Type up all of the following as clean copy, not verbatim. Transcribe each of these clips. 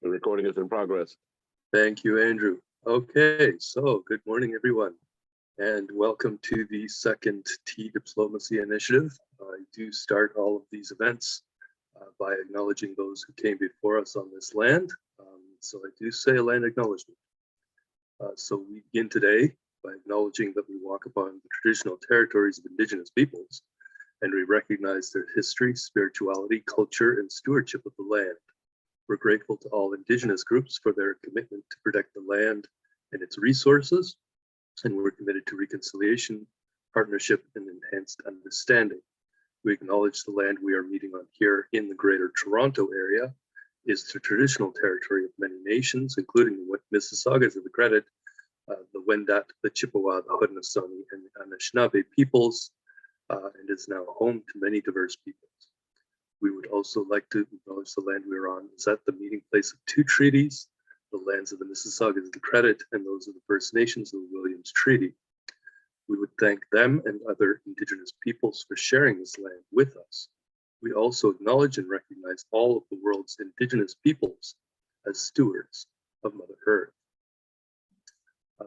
The recording is in progress. Thank you, Andrew. Okay, so good morning, everyone, and welcome to the second Tea Diplomacy Initiative. I do start all of these events by acknowledging those who came before us on this land. So I do say a land acknowledgement. So we begin today by acknowledging that we walk upon the traditional territories of Indigenous peoples, and we recognize their history, spirituality, culture, and stewardship of the land. We're grateful to all Indigenous groups for their commitment to protect the land and its resources, and we're committed to reconciliation, partnership, and enhanced understanding. We acknowledge the land we are meeting on here in the Greater Toronto Area is the traditional territory of many nations, including the Mississaugas of the Credit, the Wendat, the Chippewa, the Haudenosaunee, and the Anishinaabe peoples, and is now home to many diverse peoples. We would also like to acknowledge the land we are on is at the meeting place of two treaties, the lands of the Mississaugas of the Credit and those of the First Nations of the Williams Treaty. We would thank them and other Indigenous peoples for sharing this land with us. We also acknowledge and recognize all of the world's Indigenous peoples as stewards of Mother Earth.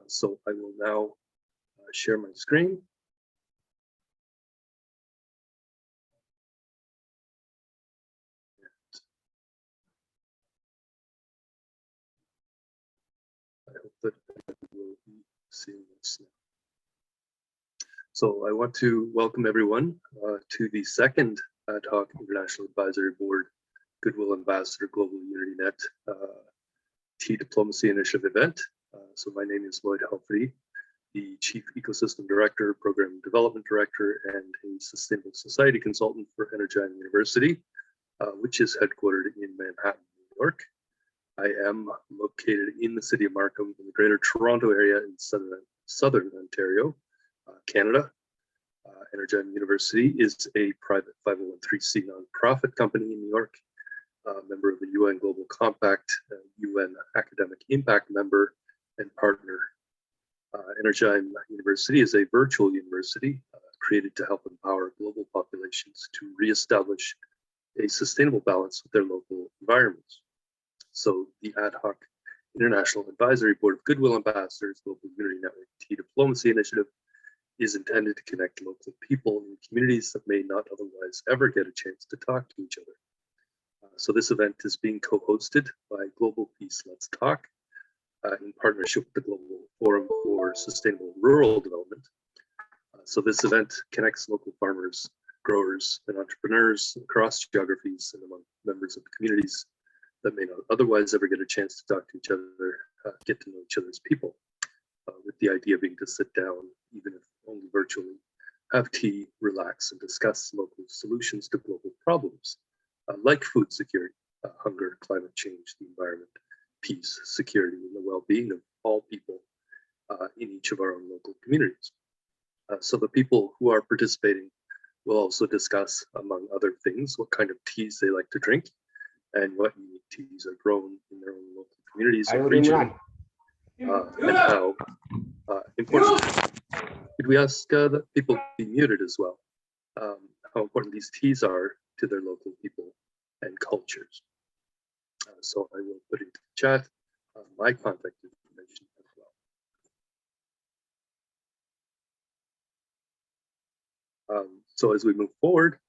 So I will now share my screen. I hope that will be seeing this now. So I want to welcome everyone to the second Ad Hoc International Advisory Board Goodwill Ambassador Global UnityNet Tea Diplomacy Initiative event. So my name is Lloyd Helfrey, the Chief Ecosystem Director, Program Development Director, and a Sustainable Society Consultant for AHIABGA University, which is headquartered in Manhattan, New York. I am located in the city of Markham in the Greater Toronto Area in southern Ontario, Canada. AHIABGA University is a private 501(c)(3) nonprofit company in New York, member of the UN Global Compact, UN Academic Impact member and partner. AHIABGA University is a virtual university created to help empower global populations to reestablish a sustainable balance with their local environments. So the Ad Hoc International Advisory Board of Goodwill Ambassadors Global Unity Network Tea Diplomacy Initiative is intended to connect local people in communities that may not otherwise ever get a chance to talk to each other. So this event is being co-hosted by Global Peace Let's Talk in partnership with the Global Forum for Sustainable Rural Development. So this event connects local farmers, growers, and entrepreneurs across geographies and among members of the communities that may not otherwise ever get a chance to talk to each other, get to know each other's people, with the idea being to sit down, even if only virtually, have tea, relax, and discuss local solutions to global problems, like food security, hunger, climate change, the environment, peace, security, and the well-being of all people in each of our own local communities. So the people who are participating will also discuss, among other things, what kind of teas they like to drink and what unique teas are grown in their own local communities and region, and how important. Could we ask that people be muted as well? How important these teas are to their local people and cultures. So I will put into the chat my contact information as well. So as we move forward,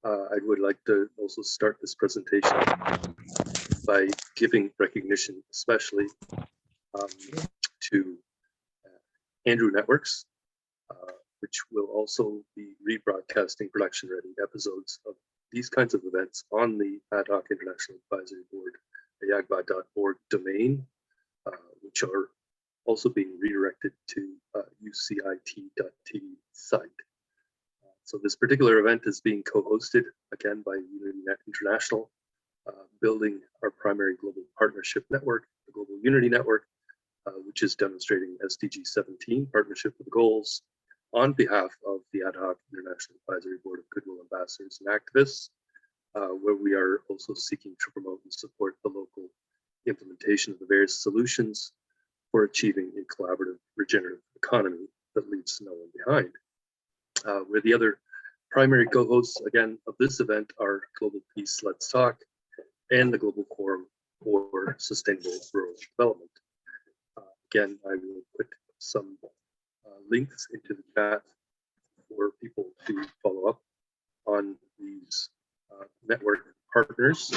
I would like to also start this presentation by giving recognition, especially to Andrew Networks, which will also be rebroadcasting production-ready episodes of these kinds of events on the Ad Hoc International Advisory Board, AHIABGA.org domain, which are also being redirected to UCIT.tv site. So this particular event is being co-hosted again by UnityNet International, building our primary global partnership network, the Global Unity Network, which is demonstrating SDG 17 partnership with goals on behalf of the Ad Hoc International Advisory Board of Goodwill Ambassadors and Activists, where we are also seeking to promote and support the local implementation of the various solutions for achieving a collaborative regenerative economy that leaves no one behind. Where the other primary co-hosts, again, of this event are Global Peace Let's Talk and the Global Forum for sustainable rural development. Again, I will put some links into the chat for people to follow up on these network partners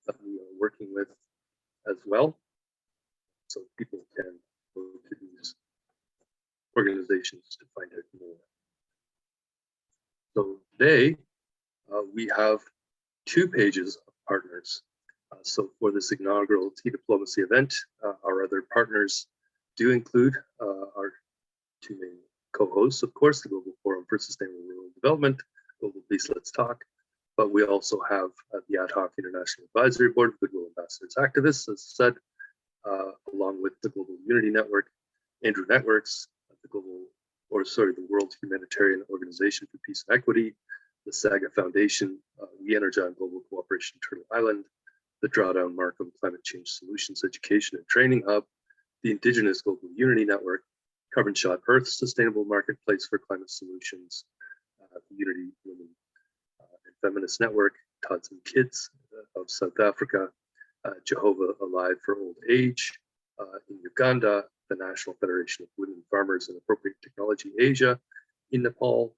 that we are working with as well, so people can go to these organizations to find out more. So today we have 2 pages of partners. So for this inaugural tea diplomacy event, our other partners do include our 2 main co-hosts, of course, the Global Forum for Sustainable Rural Development, Global Peace Let's Talk, but we also have the Ad Hoc International Advisory Board of Goodwill Ambassadors Activists, as said, along with the Global Unity Network, Andrew Networks, the World Humanitarian Organization for Peace and Equity, the Saga Foundation, We Energize Global Cooperation Turtle Island, the Drawdown Markham Climate Change Solutions Education and Training Hub, the Indigenous Global Unity Network, Carbon Shot Earth Sustainable Marketplace for Climate Solutions, the Unity Women and Feminist Network, Tots and Kids of South Africa, Jehovah Alive for Old Age in Uganda, the National Federation of Women Farmers and Appropriate Technology Asia in Nepal,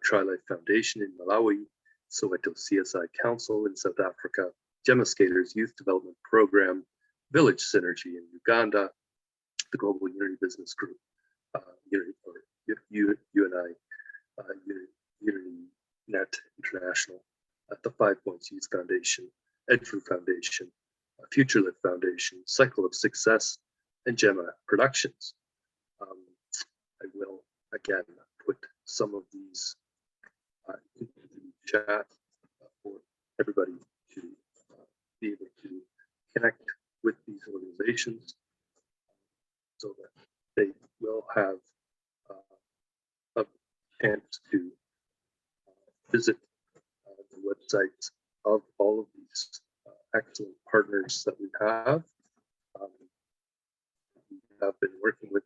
Tri-Life Foundation in Malawi, Soweto CSI Council in South Africa, Gemma Skaters Youth Development Program, Village Synergy in Uganda, the Global Unity Business Group, UNINet International, the 5 Points Youth Foundation, EdFu Foundation, FutureLift Foundation, Cycle of Success, and Gemma Productions. I will again put some of these into the chat for everybody to be able to connect with these organizations so that they will have a chance to visit the websites of all of these excellent partners that we have. We have been working with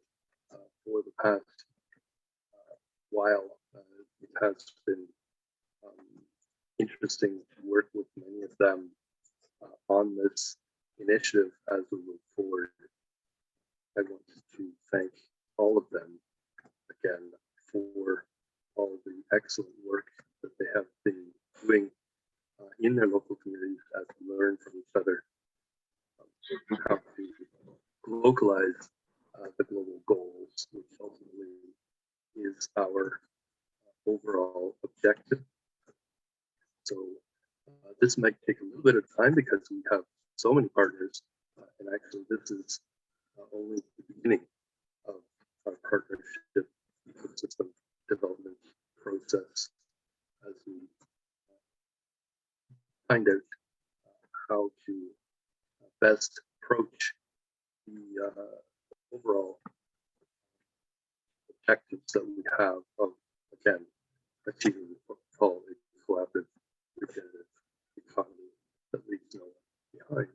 for the past while. It has been interesting to work with many of them on this initiative as we move forward. I want to thank all of them again for all the excellent work that they have been doing in their local communities as we learn from each other how to localize the global goals, which ultimately is our overall objective. So this might take a little bit of time because we have so many partners, and actually this is only the beginning of our partnership ecosystem development process as we find out how to best approach the overall objectives that we have of, again, achieving what we call a collaborative, regenerative economy that leaves no one behind.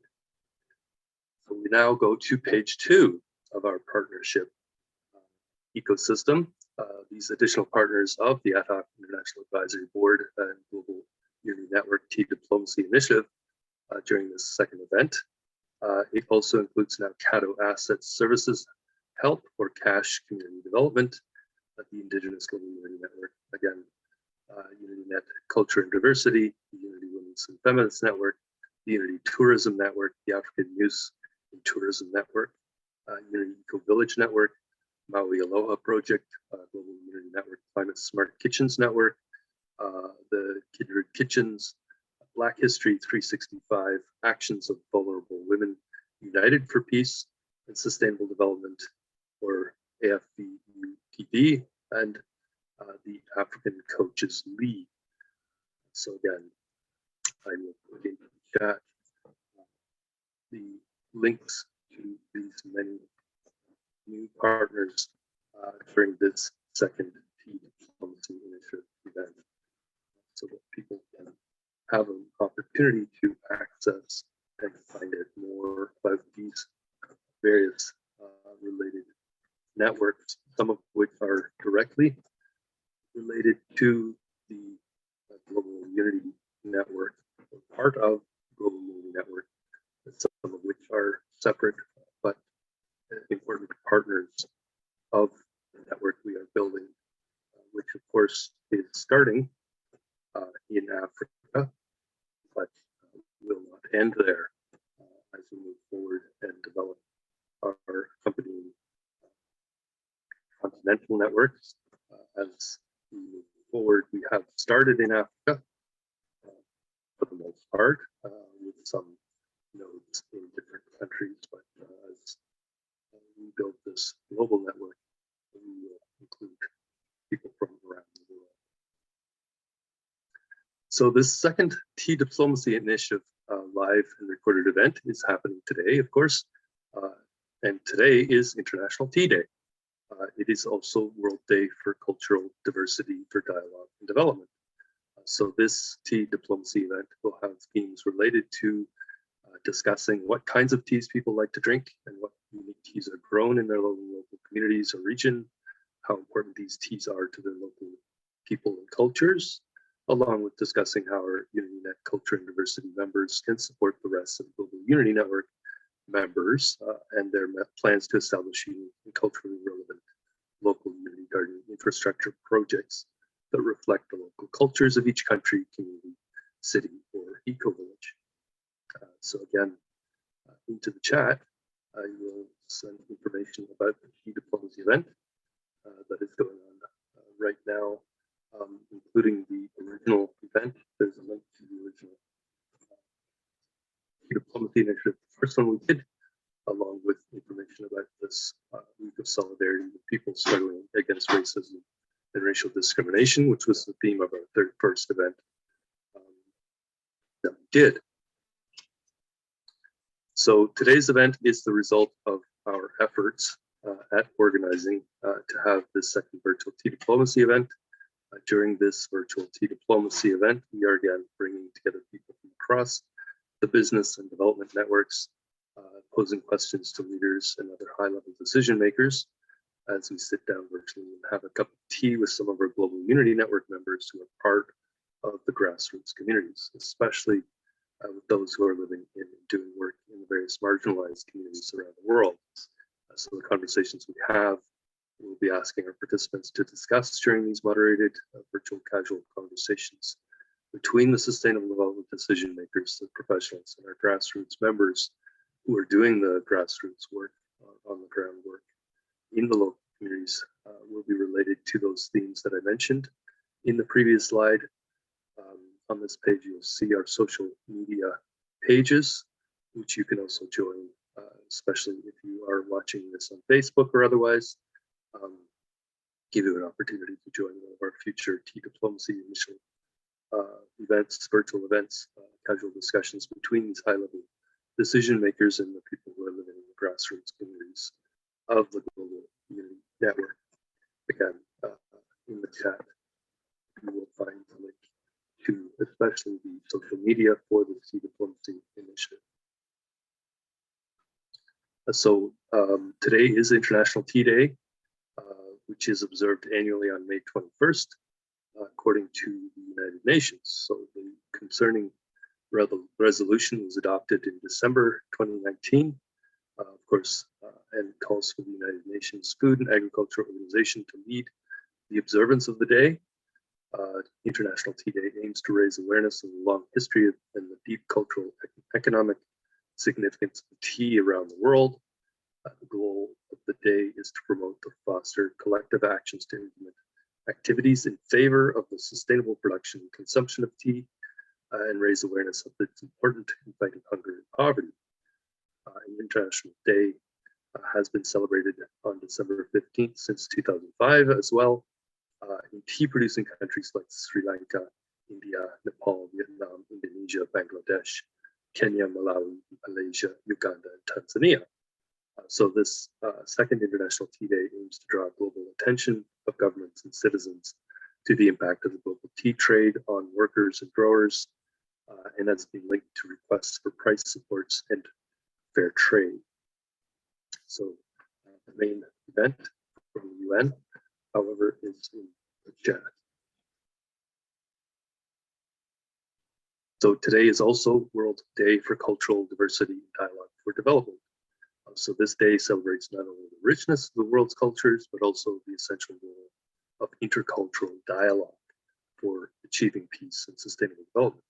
So we now go to page 2 of our partnership ecosystem. These additional partners of the Ad Hoc International Advisory Board and Global Unity Network Tea Diplomacy Initiative during this second event. It also includes now Caddo Asset Services Help or Cash Community Development at the Indigenous Global Unity Network. Again, UnityNet Culture and Diversity, the Unity Women's and Feminist Network, the Unity Tourism Network, the African Youth and Tourism Network, Unity Eco Village Network, Maui Aloha Project, Global Unity Network Climate Smart Kitchens Network, the Kindred Kitchens, Black History 365, Actions of Vulnerable Women United for Peace and Sustainable Development, or AHIABGA-TV, and the African Coaches League. So again, I will put in the chat the links to these many new partners during this second Tea Diplomacy Initiative event, so that people can have an opportunity to access and find out more about these various related networks, some of which are directly related to the Global Unity Network, or part of Global Unity Network, separate but important partners of the network we are building, which of course is starting in Africa, but will not end there as we move forward and develop our accompanying continental networks. As we move forward, we have started in Africa for the most part, with some nodes in different countries, but as we build this global network, we will include people from around the world. So this second Tea Diplomacy Initiative live and recorded event is happening today, of course, and today is International Tea Day. It is also World Day for Cultural Diversity for Dialogue and Development. So this tea diplomacy event will have themes related to discussing what kinds of teas people like to drink and what unique teas are grown in their local communities or region, how important these teas are to their local people and cultures, along with discussing how our UnityNet Culture and Diversity members can support the rest of the Global Unity Network members and their plans to establish unique and culturally relevant local Unity Garden infrastructure projects that reflect the local cultures of each country, community, city, or eco-village. So again, into the chat, you will send information about the Tea Diplomacy event that is going on right now, including the original event. There's a link to the original Tea Diplomacy Initiative, the first one we did, along with information about this week of solidarity with people struggling against racism and racial discrimination, which was the theme of our first event that we did. So today's event is the result of our efforts at organizing to have this second virtual tea diplomacy event. During this virtual tea diplomacy event, we are again bringing together people from across the business and development networks, posing questions to leaders and other high-level decision makers as we sit down virtually and have a cup of tea with some of our Global Unity Network members who are part of the grassroots communities, especially with those who are living and doing work in the various marginalized communities around the world. So the conversations we have, we'll be asking our participants to discuss during these moderated virtual casual conversations between the sustainable development decision makers, the professionals, and our grassroots members who are doing the grassroots work on the ground work in the local communities will be related to those themes that I mentioned in the previous slide. On this page, you'll see our social media pages, which you can also join, especially if you are watching this on Facebook or otherwise. Give you an opportunity to join one of our future Tea Diplomacy initial events, virtual events, casual discussions between these high-level decision makers and the people who are living in the grassroots communities of the Global Unity Network. Again, in the chat, you will find the link to especially the social media for the Tea Diplomacy Initiative. So today is International Tea Day, which is observed annually on May 21st, according to the United Nations. So the concerning resolution was adopted in December 2019, of course, and calls for the United Nations Food and Agriculture Organization to lead the observance of the day. International Tea Day aims to raise awareness of the long history and the deep cultural and economic significance of tea around the world. The goal of the day is to promote and foster collective actions to implement activities in favor of the sustainable production and consumption of tea and raise awareness of its importance in fighting hunger and poverty. International Day has been celebrated on December 15th since 2005 as well, in tea-producing countries like Sri Lanka, India, Nepal, Vietnam, Indonesia, Bangladesh, Kenya, Malawi, Malaysia, Uganda, and Tanzania. So this second International Tea Day aims to draw global attention of governments and citizens to the impact of the global tea trade on workers and growers, and has been linked to requests for price supports and fair trade. So the main event from the UN, however, is in the chat. So today is also World Day for Cultural Diversity and Dialogue for Development. So this day celebrates not only the richness of the world's cultures, but also the essential role of intercultural dialogue for achieving peace and sustainable development.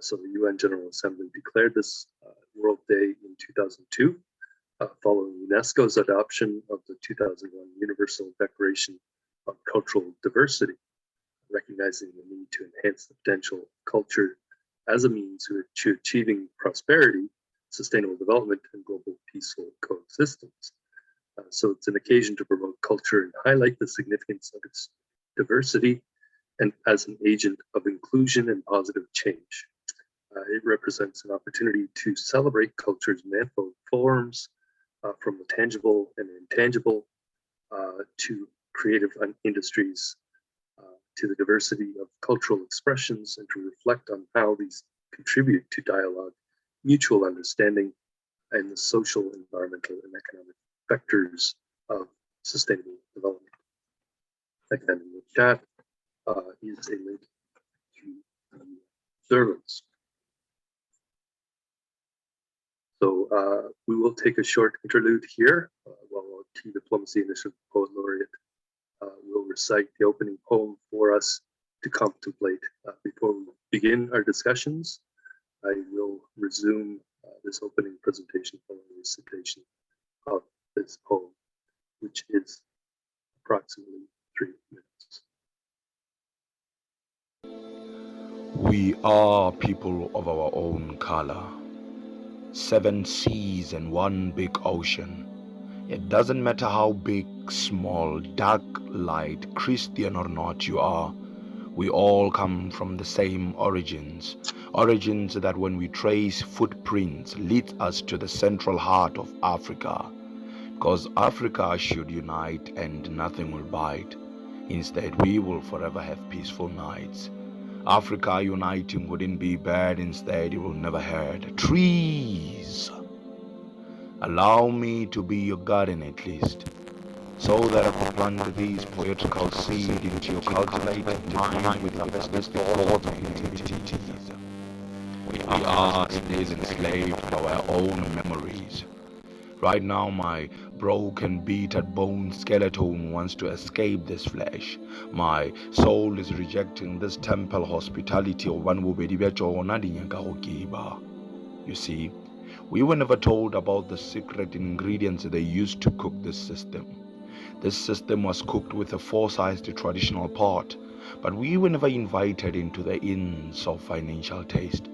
So the UN General Assembly declared this World Day in 2002, following UNESCO's adoption of the 2001 Universal Declaration of Cultural Diversity, recognizing the need to enhance the potential of culture as a means to achieving prosperity, sustainable development, and global peaceful coexistence. So it's an occasion to promote culture and highlight the significance of its diversity and as an agent of inclusion and positive change. It represents an opportunity to celebrate culture's manifold forms, from the tangible and intangible to creative industries, to the diversity of cultural expressions, and to reflect on how these contribute to dialogue, mutual understanding, and the social, environmental, and economic vectors of sustainable development. Again, in the chat is a link to the observance. So we will take a short interlude here while our Tea Diplomacy Initiative Poet Laureate will recite the opening poem for us to contemplate. Before we begin our discussions, I will resume this opening presentation following the recitation of this poem, which is approximately 3 minutes. We are people of our own color. 7 seas and 1 big ocean. It doesn't matter how big, small, dark, light, Christian or not you are. We all come from the same origins. Origins that when we trace footprints lead us to the central heart of Africa. Because Africa should unite and nothing will bite. Instead, we will forever have peaceful nights. Africa uniting wouldn't be bad, instead it will never hurt. Trees! Allow me to be your garden at least, so that I could plant these poetical seeds into your cultivated mind with optimistic thoughts and activities. We are still enslaved by our own memories. Right now, my broken, beaten bone skeleton wants to escape this flesh. My soul is rejecting this temple hospitality of one who You see, we were never told about the secret ingredients they used to cook this system. This system was cooked with a foresight traditional pot, but we were never invited into the inns of financial taste.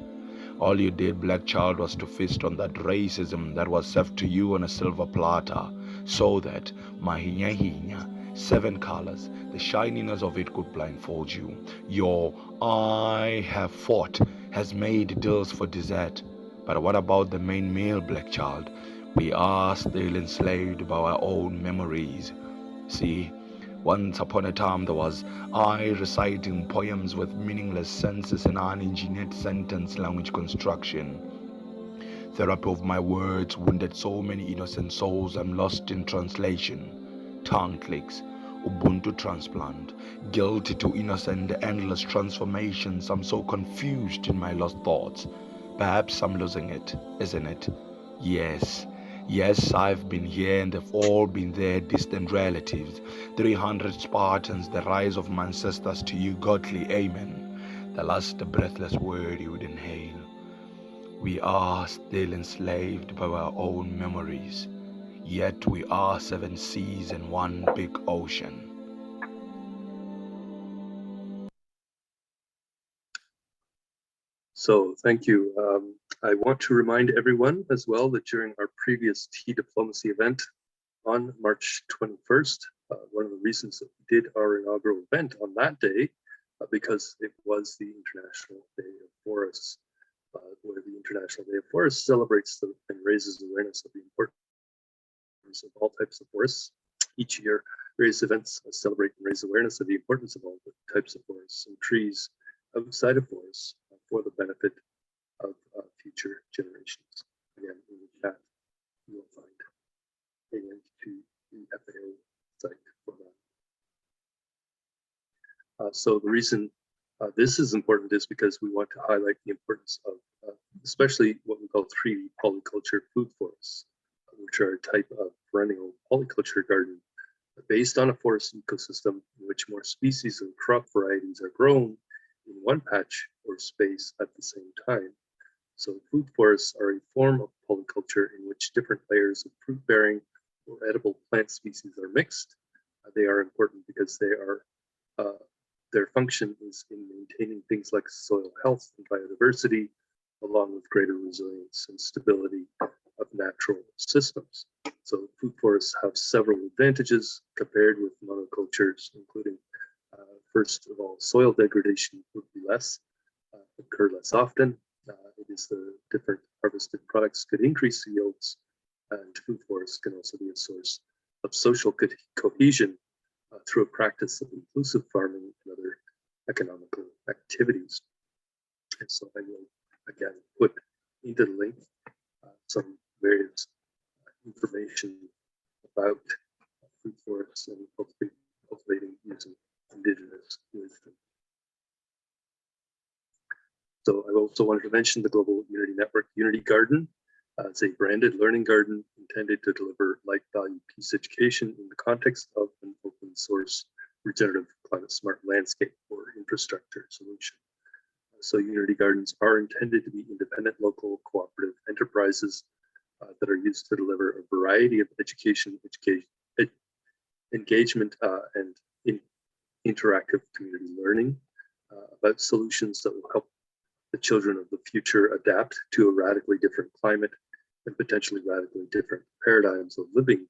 All you did, black child, was to feast on that racism that was served to you on a silver platter, so that mahinya, 7 colors, the shininess of it could blindfold you. Your I have fought has made deals for dessert. But what about the main meal, black child? We are still enslaved by our own memories. See, once upon a time there was I reciting poems with meaningless senses and unengineered sentence language construction. Therapy of my words wounded so many innocent souls I'm lost in translation. Tongue clicks, Ubuntu transplant, guilty to innocent endless transformations. I'm so confused in my lost thoughts. Perhaps I'm losing it, isn't it? Yes, I've been here and they've all been there, distant relatives. 300 Spartans, the rise of my ancestors to you, godly amen. The last breathless word you would inhale. We are still enslaved by our own memories, yet we are 7 seas and 1 big ocean. So thank you. I want to remind everyone as well that during our previous Tea Diplomacy event on March 21st, one of the reasons that we did our inaugural event on that day, because it was the International Day of Forests, where the International Day of Forests celebrates and raises awareness of the importance of all types of forests. Each year, various events celebrate and raise awareness of the importance of all the types of forests and trees outside of forests for the benefit of future generations. Again, in the chat, you will find a link to the FAO site for that. So the reason this is important is because we want to highlight the importance of especially what we call 3D polyculture food forests. which are a type of perennial polyculture garden based on a forest ecosystem in which more species of crop varieties are grown in one patch or space at the same time. So food forests are a form of polyculture in which different layers of fruit-bearing or edible plant species are mixed. They are important because their function is in maintaining things like soil health and biodiversity, along with greater resilience and stability of natural systems. So food forests have several advantages compared with monocultures, including first of all, soil degradation would be occur less often. It is the different harvested products could increase the yields, and food forests can also be a source of social cohesion through a practice of inclusive farming and other economical activities. And so I will again put into the link some various information about food forests and cultivating using indigenous wisdom. So I also wanted to mention the Global Unity Network Unity Garden. It's a branded learning garden intended to deliver life value peace education in the context of an open source regenerative climate smart landscape or infrastructure solution. So Unity Gardens are intended to be independent local cooperative enterprises that are used to deliver a variety of engagement and interactive community learning about solutions that will help the children of the future adapt to a radically different climate and potentially radically different paradigms of living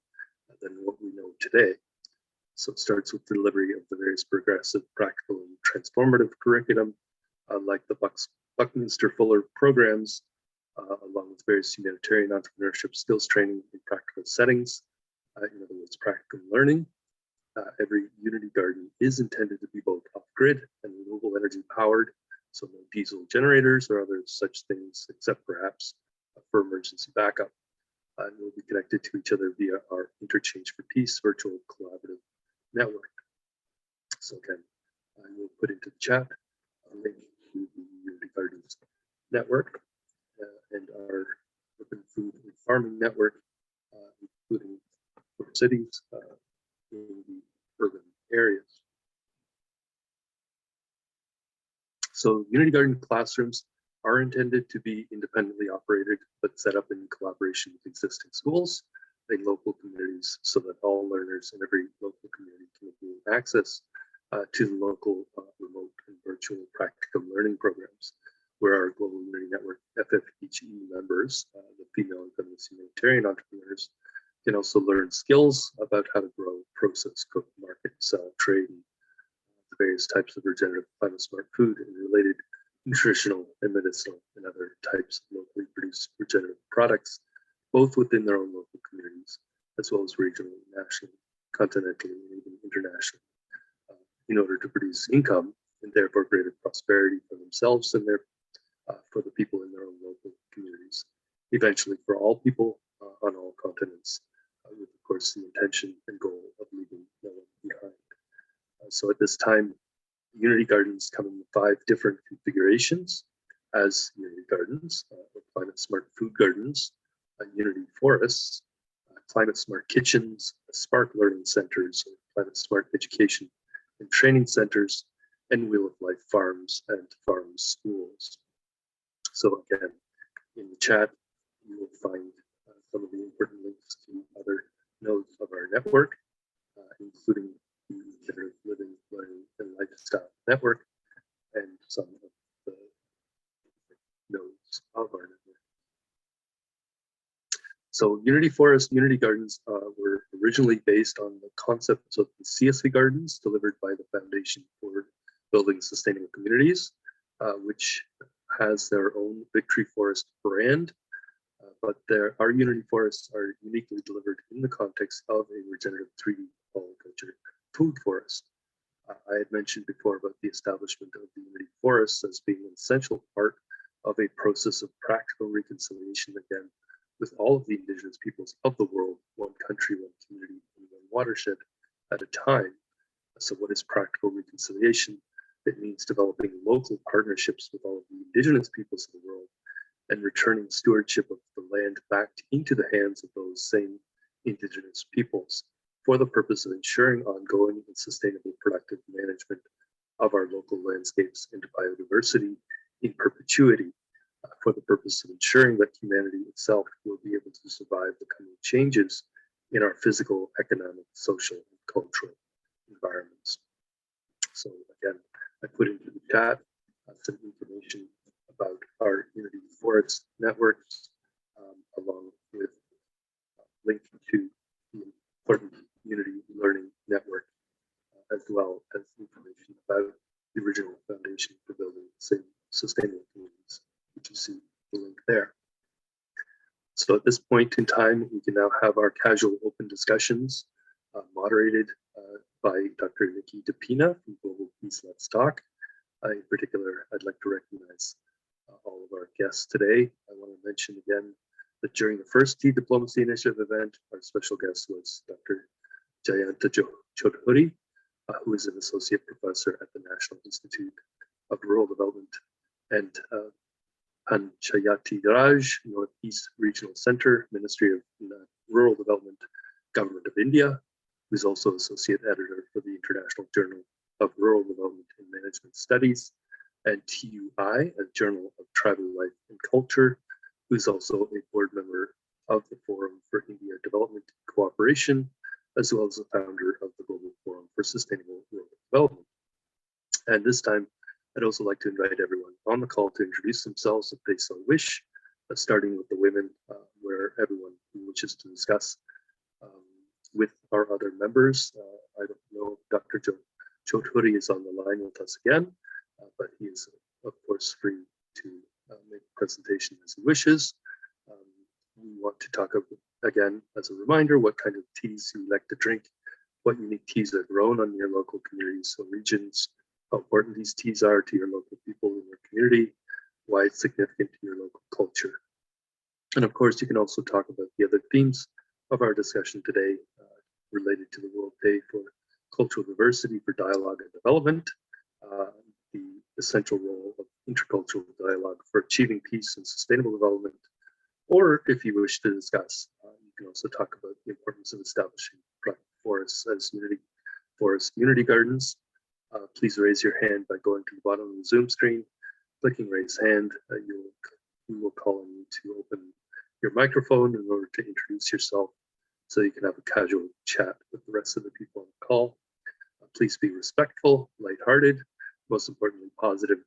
than what we know today. So it starts with delivery of the various progressive, practical, and transformative curriculum, like the Buckminster Fuller programs, along with various humanitarian entrepreneurship skills training in practical settings, in other words, practical learning. Every Unity Garden is intended to be both off-grid and renewable energy powered, so no diesel generators or other such things, except perhaps for emergency backup. And we'll be connected to each other via our Interchange for Peace virtual collaborative network. So again, I will put into the chat a link to the Unity Gardens network and our urban food and farming network, including for cities in the urban areas. So Unity Garden classrooms are intended to be independently operated, but set up in collaboration with existing schools and local communities so that all learners in every local community can gain access to the local remote and virtual practical learning programs, where our Global Unity Network FFHE members, the female and feminist humanitarian entrepreneurs, can also learn skills about how to grow, process, cook, market, sell, trade, and the various types of regenerative climate smart food and related nutritional and medicinal and other types of locally produced regenerative products, both within their own local communities, as well as regionally, nationally, continentally, and even internationally, in order to produce income and therefore greater prosperity for themselves and for the people in their own local communities, eventually for all people on all continents, with of course the intention and goal of leaving no one behind. So at this time, Unity Gardens come in 5 different configurations as Unity Gardens, Climate Smart Food Gardens, Unity Forests, Climate Smart Kitchens, Spark Learning Centers, Climate Smart Education and Training Centers, and Wheel of Life Farms and Farm Schools. So again, in the chat, you will find some of the important links to other nodes of our network, including the Regenerative Living, Learning, and Lifestyle Network, and some of the nodes of our network. So Unity Forest, Unity Gardens were originally based on the concepts of the CSV Gardens delivered by the Foundation for Building Sustainable Communities, which has their own Victory Forest brand, but our Unity Forests are uniquely delivered in the context of a regenerative 3D polyculture food forest. I had mentioned before about the establishment of the Unity Forests as being an essential part of a process of practical reconciliation, again, with all of the indigenous peoples of the world, one country, one community, and one watershed at a time. So what is practical reconciliation? It means developing local partnerships with all of the indigenous peoples of the world and returning stewardship of the land back into the hands of those same Indigenous peoples for the purpose of ensuring ongoing and sustainable productive management of our local landscapes and biodiversity in perpetuity, for the purpose of ensuring that humanity itself will be able to survive the coming changes in our physical, economic, social, and cultural environments. So again, I put into the chat some information about our Unity Forest networks, along with linking to the important Unity Learning Network, as well as information about the original foundation for building sustainable communities, which you see the link there. So at this point in time, we can now have our casual open discussions moderated by Dr. Nikki DePina from Global Peace Let's Talk. In particular, I'd like to recognize all of our guests today. I want to mention again that during the first Tea Diplomacy Initiative event, our special guest was Dr. Jayanta Chodhuri, who is an associate professor at the National Institute of Rural Development, and Panchayati Raj, Northeast Regional Center, Ministry of Rural Development, Government of India, who's also associate editor for the International Journal of Rural Development and Management Studies, and TUI, a Journal of Tribal Life and Culture, who's also a board member of the Forum for India Development and Cooperation, as well as the founder of the Global Forum for Sustainable Rural Development. And this time, I'd also like to invite everyone on the call to introduce themselves if they so wish, starting with the women, where everyone who wishes to discuss with our other members. I don't know if Dr. Chodhuri is on the line with us again, but he is, of course, free to make a presentation as he wishes. We want to talk about, again, as a reminder, what kind of teas you like to drink, what unique teas are grown on your local communities or regions, how important these teas are to your local people in your community, why it's significant to your local culture. And of course, you can also talk about the other themes of our discussion today related to the World Day for Cultural Diversity for Dialogue and Development, the essential role of intercultural dialogue for achieving peace and sustainable development. Or if you wish to discuss, you can also talk about the importance of establishing forests as forest community gardens. Please raise your hand by going to the bottom of the Zoom screen, clicking raise hand. We will call on you to open your microphone in order to introduce yourself so you can have a casual chat with the rest of the people on the call. Please be respectful, lighthearted, most importantly, positive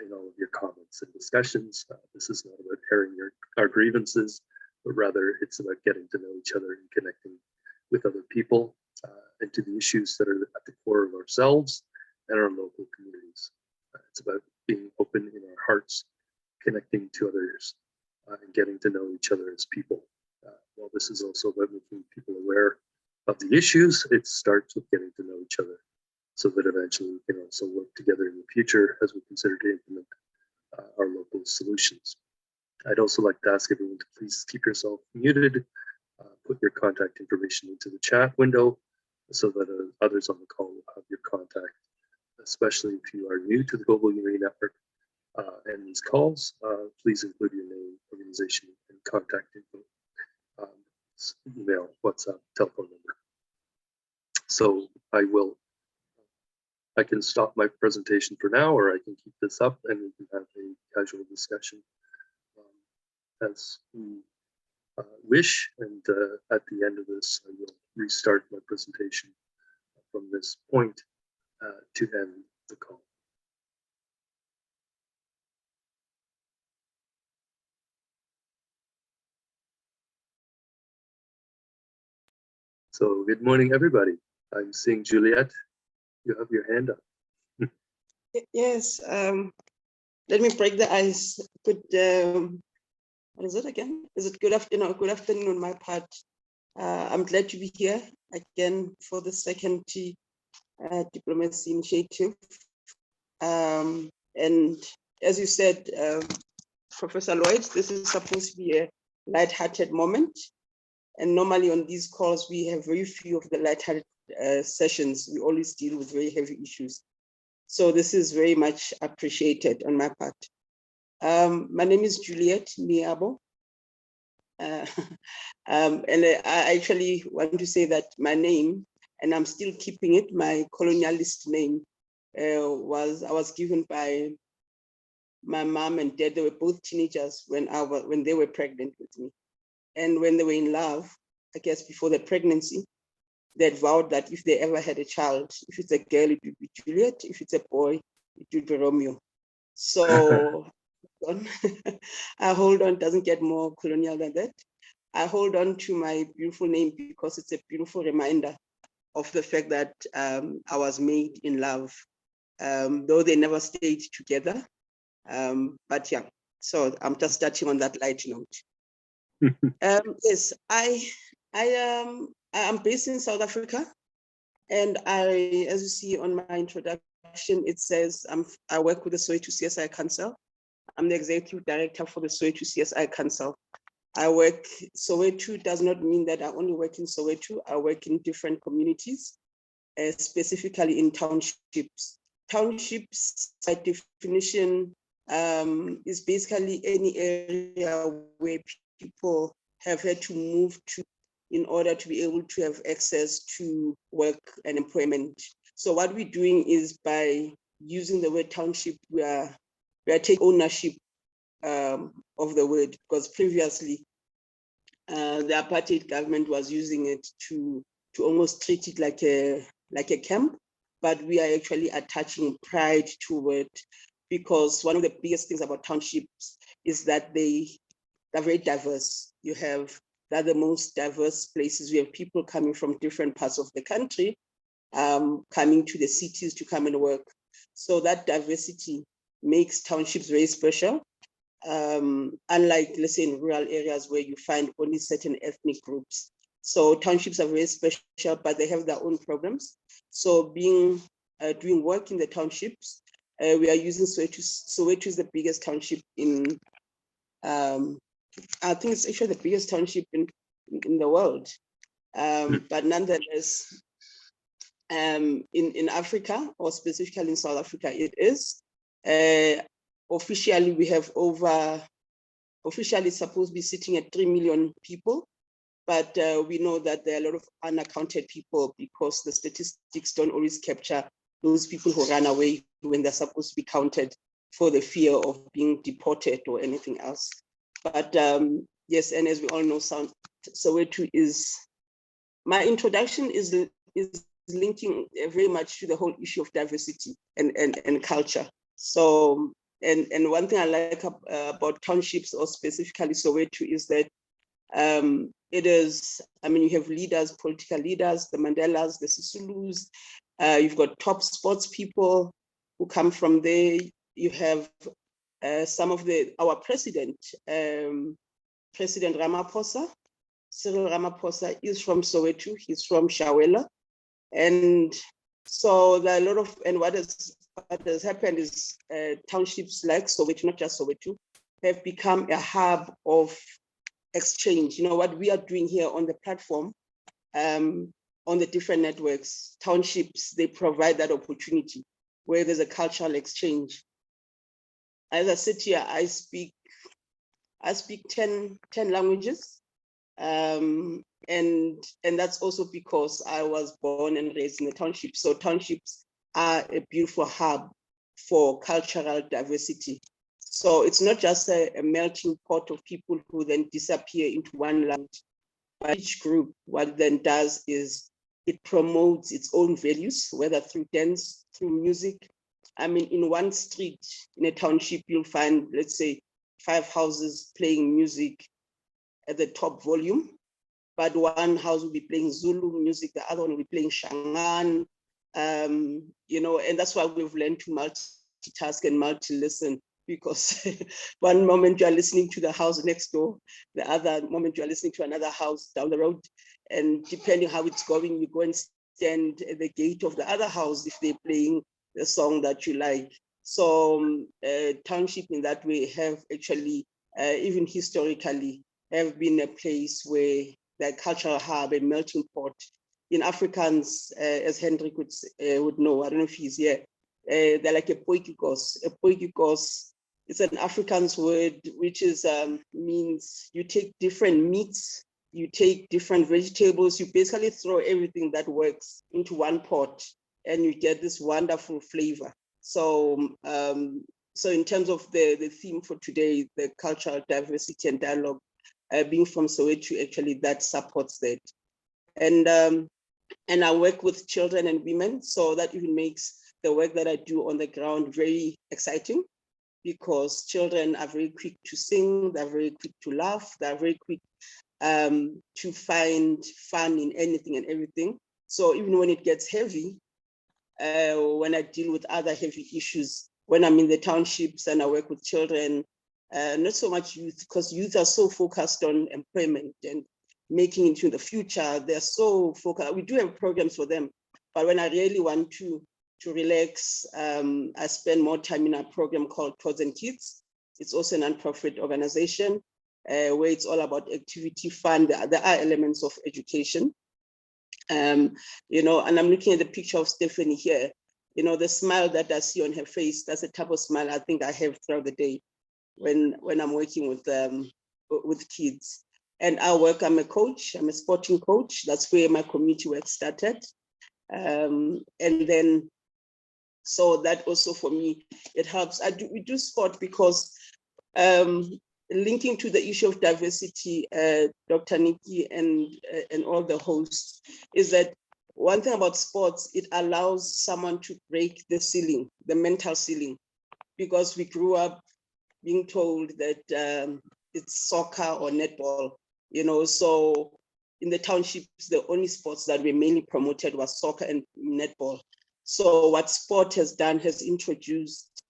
in all of your comments and discussions. This is not about airing our grievances, but rather it's about getting to know each other and connecting with other people and to the issues that are at the core of ourselves and our local communities. It's about being open in our hearts, connecting to others, and getting to know each other as people. While this is also about making people aware of the issues, it starts with getting to know each other so that eventually we can also work together in the future as we consider to implement our local solutions. I'd also like to ask everyone to please keep yourself muted, put your contact information into the chat window so that others on the call will have your contact, especially if you are new to the Global Unity Network and these calls. Please include your name, organization, and contact info, email, WhatsApp, telephone number. So I can stop my presentation for now, or I can keep this up and we can have a casual discussion as we wish. And at the end of this, I will restart my presentation from this point to end the call. So good morning, everybody. I'm seeing Juliet. You have your hand up. Yes. Let me break the ice. Good. What is it again? Is it good afternoon? Good afternoon on my part. I'm glad to be here again for the second Diplomacy Initiative. And as you said, Professor Lloyd, this is supposed to be a light-hearted moment. And normally on these calls, we have very few of the light-hearted sessions. We always deal with very heavy issues. So this is very much appreciated on my part. My name is Juliet Miabo. And I actually want to say that my name, and I'm still keeping it, my colonialist name, I was given by my mom and dad. They were both teenagers when they were pregnant with me. And when they were in love, I guess before the pregnancy, they had vowed that if they ever had a child, if it's a girl, it would be Juliet. If it's a boy, it would be Romeo. So I hold on, doesn't get more colonial than that. I hold on to my beautiful name because it's a beautiful reminder of the fact that I was made in love, though they never stayed together. But yeah, so I'm just touching on that light note. Yes, I'm based in South Africa, and as you see on my introduction, it says I work with the Soweto CSI Council. I'm the executive director for the Soweto CSI Council. Soweto does not mean that I only work in Soweto. I work in different communities, specifically in townships. Townships, by definition, is basically any area where people have had to move to in order to be able to have access to work and employment. So what we're doing is, by using the word township, we are taking ownership of the word, because previously the apartheid government was using it to almost treat it like a camp, but we are actually attaching pride to it, because one of the biggest things about townships is that they're very diverse. They're the most diverse places. We have people coming from different parts of the country, coming to the cities to come and work. So that diversity makes townships very special. Unlike, let's say, in rural areas where you find only certain ethnic groups. So townships are very special, but they have their own problems. So doing work in the townships, we are using Soweto. Soweto is the biggest township in, I think it's actually the biggest township in the world. But nonetheless, in Africa, or specifically in South Africa, it is. Officially, we have officially it's supposed to be sitting at 3 million people, but we know that there are a lot of unaccounted people, because the statistics don't always capture those people who run away when they're supposed to be counted, for the fear of being deported or anything else. But yes, and as we all know, Soweto is, my introduction is linking very much to the whole issue of diversity and culture. So, and one thing I like about townships, or specifically Soweto, is that it is, I mean, you have leaders, political leaders, the Mandelas, the Sisulus, you've got top sports people who come from there. You have some of our president, President Ramaphosa, Cyril Ramaphosa, is from Soweto. He's from Shawela. And so there are a lot of, and what has happened is townships like Soweto, not just Soweto, have become a hub of exchange. You know, what we are doing here on the platform, on the different networks, townships, they provide that opportunity where there's a cultural exchange. As I sit here, I speak 10 languages. And that's also because I was born and raised in a township. So townships are a beautiful hub for cultural diversity. So it's not just a melting pot of people who then disappear into one language, but each group, what it then does is it promotes its own values, whether through dance, through music. I mean, in one street, in a township, you'll find, let's say, 5 houses playing music at the top volume, but one house will be playing Zulu music, the other one will be playing Shangaan, you know, and that's why we've learned to multitask and multi-listen, because one moment you are listening to the house next door, the other moment you are listening to another house down the road, and depending how it's going, you go and stand at the gate of the other house if they're playing the song that you like. So township in that way have actually, even historically, have been a place where the cultural hub, a melting pot. In Afrikaans, as Hendrik would know, I don't know if he's here, they're like a poikikos. A poikikos it's an Afrikaans word, which is means you take different meats, you take different vegetables, you basically throw everything that works into one pot, and you get this wonderful flavor. So, so in terms of the theme for today, the cultural diversity and dialogue, being from Soweto, actually that supports that. And I work with children and women, so that even makes the work that I do on the ground very exciting, because children are very quick to sing, they're very quick to laugh, they're very quick to find fun in anything and everything. So even when it gets heavy, when I deal with other heavy issues, when I'm in the townships and I work with children, not so much youth, because youth are so focused on employment and making it into the future. They're so focused. We do have programs for them, but when I really want to relax, I spend more time in a program called Towards and Kids. It's also a nonprofit organization where it's all about activity, fun. There are elements of education. You know, and I'm looking at the picture of Stephanie here. You know, the smile that I see on her face, that's the type of smile I think I have throughout the day when I'm working with kids. And I'm a coach, I'm a sporting coach. That's where my community work started. And then, so that also for me, it helps. We do sport because linking to the issue of diversity, Dr. Nikki and all the hosts, is that one thing about sports, it allows someone to break the ceiling, the mental ceiling, because we grew up being told that it's soccer or netball, you know, so in the townships, the only sports that were mainly promoted was soccer and netball. So what sport has done has introduced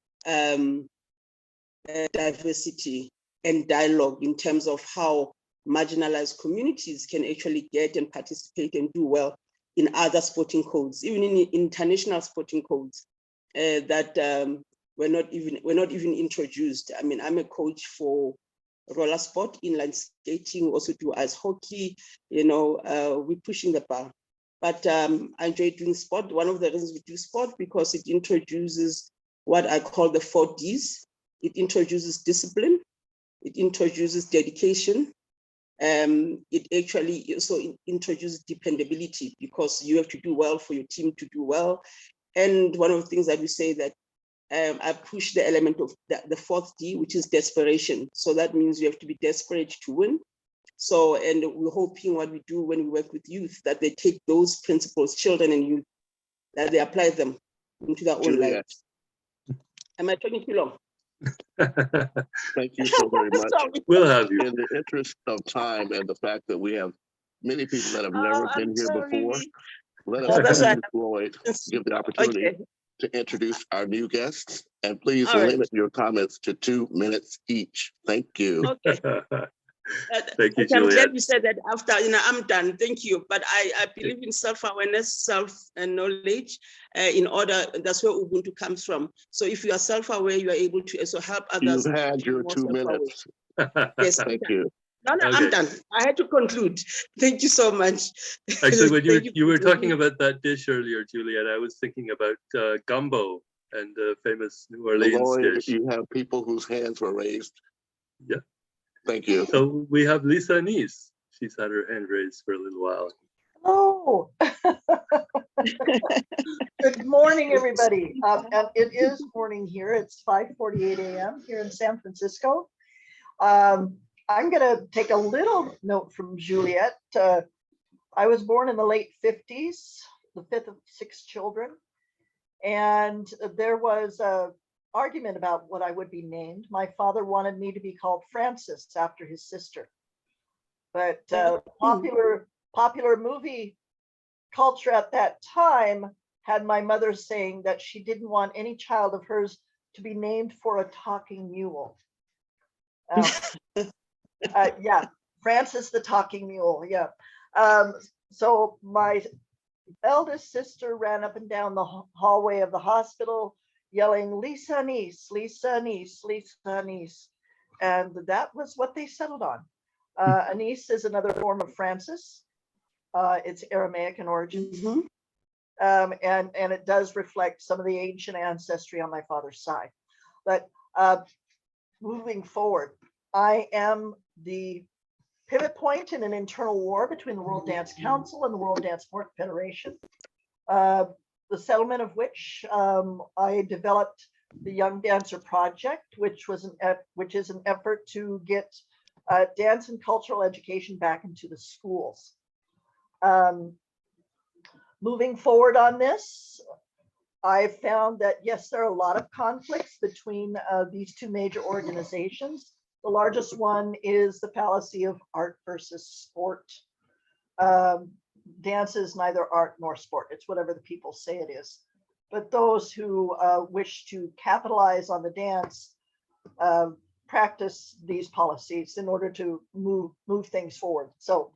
diversity and dialogue in terms of how marginalized communities can actually get and participate and do well in other sporting codes, even in international sporting codes that were not even introduced. I mean, I'm a coach for roller sport, inline skating, also do ice hockey. You know, we're pushing the bar. But I enjoy doing sport. One of the reasons we do sport because it introduces what I call the 4 Ds. It introduces discipline. It introduces dedication. It actually also introduces dependability, because you have to do well for your team to do well. And one of the things that we say that I push the element of the 4th D, which is desperation. So that means you have to be desperate to win. So, and we're hoping what we do when we work with youth, that they take those principles, children and youth, that they apply them into their own lives. Am I talking too long? Thank you so very much. We'll have you. In the interest of time and the fact that we have many people that have never been here before, let us, Floyd, give the opportunity to introduce our new guests, and please limit your comments to 2 minutes each. Thank you. Okay. Thank you, I'm Juliet. glad you said that after, you know, I'm done. Thank you. But I believe in self-awareness, self-knowledge. In order, that's where Ubuntu comes from. So if you are self-aware, you are able to also help others. You've had your 2 minutes. Yes, thank you. No, Okay. I'm done. I had to conclude. Thank you so much. Actually, when you were talking about that dish earlier, Juliet, I was thinking about gumbo and the famous New Orleans Lloyd, dish. you have people whose hands were raised. Yeah. Thank you. So we have Lisa Anise. She's had her hand raised for a little while. Hello. Good morning, everybody. And it is morning here. It's 5:48 a.m. here in San Francisco. I'm going to take a little note from Juliet. I was born in the late 50s, the 5th of 6 children. And there was a argument about what I would be named. My father wanted me to be called Francis after his sister. But popular movie culture at that time had my mother saying that she didn't want any child of hers to be named for a talking mule. Yeah, Francis the talking mule. Yeah. So my eldest sister ran up and down the hallway of the hospital yelling, Lisa Anise, Lisa Anise, Lisa Anise. And that was what they settled on. Anise is another form of Francis. It's Aramaic in origin. And it does reflect some of the ancient ancestry on my father's side. But moving forward, I am the pivot point in an internal war between the World Dance Council and the World Dance Sport Federation, the settlement of which I developed the Young Dancer Project, which is an effort to get dance and cultural education back into the schools. Moving forward on this, I found that, yes, there are a lot of conflicts between these two major organizations. The largest one is the fallacy of art versus sport. Dance is neither art nor sport. It's whatever the people say it is. But those who wish to capitalize on the dance practice these policies in order to move things forward. So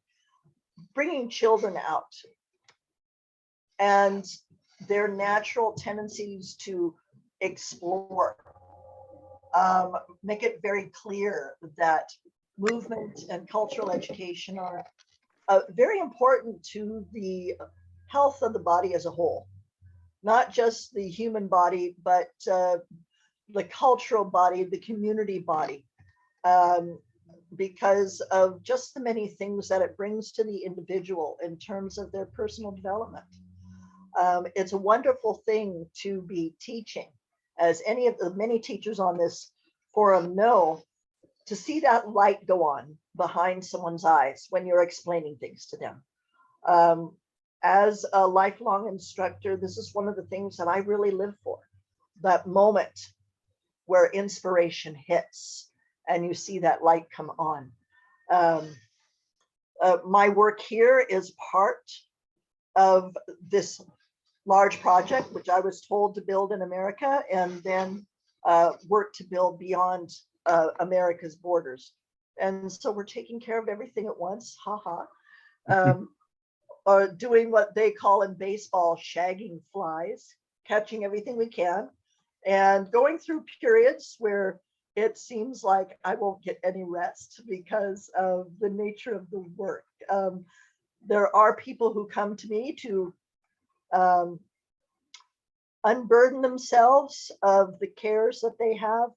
bringing children out and their natural tendencies to explore, make it very clear that movement and cultural education are very important to the health of the body as a whole, not just the human body, but the cultural body, the community body, because of just the many things that it brings to the individual in terms of their personal development. It's a wonderful thing to be teaching, as any of the many teachers on this forum know, to see that light go on behind someone's eyes when you're explaining things to them. As a lifelong instructor, this is one of the things that I really live for, that moment where inspiration hits and you see that light come on. My work here is part of this large project, which I was told to build in America and then work to build beyond America's borders. And so we're taking care of everything at once, haha. Or doing what they call in baseball, shagging flies, catching everything we can, and going through periods where it seems like I won't get any rest because of the nature of the work. There are people who come to me to unburden themselves of the cares that they have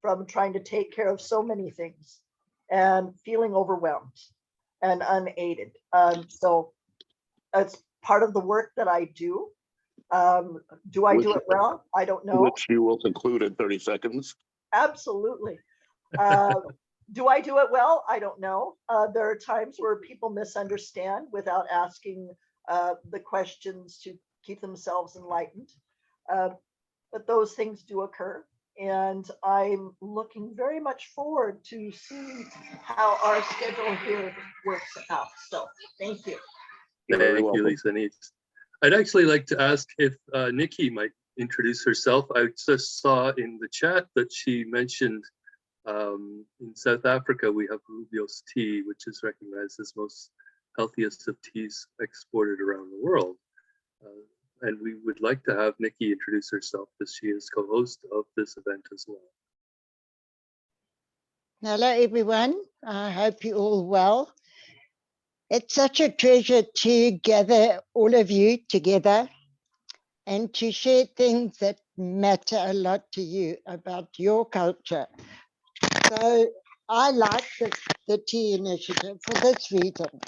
from trying to take care of so many things and feeling overwhelmed and unaided. So it's part of the work that I do. Do I do it well? I don't know. Which you will conclude in 30 seconds. Absolutely. Do I do it well? I don't know. There are times where people misunderstand without asking the questions to keep themselves enlightened. But those things do occur. And I'm looking very much forward to seeing how our schedule here works out. So thank you. Thank you, Lisa. I'd actually like to ask if Nikki might introduce herself. I just saw in the chat that she mentioned in South Africa, we have Rubio's tea, which is recognized as most healthiest of teas exported around the world. And we would like to have Nikki introduce herself, as she is co-host of this event as well. Hello, everyone. I hope you're all well. It's such a treasure to gather all of you together and to share things that matter a lot to you about your culture. So I like the Tea Initiative for this reason.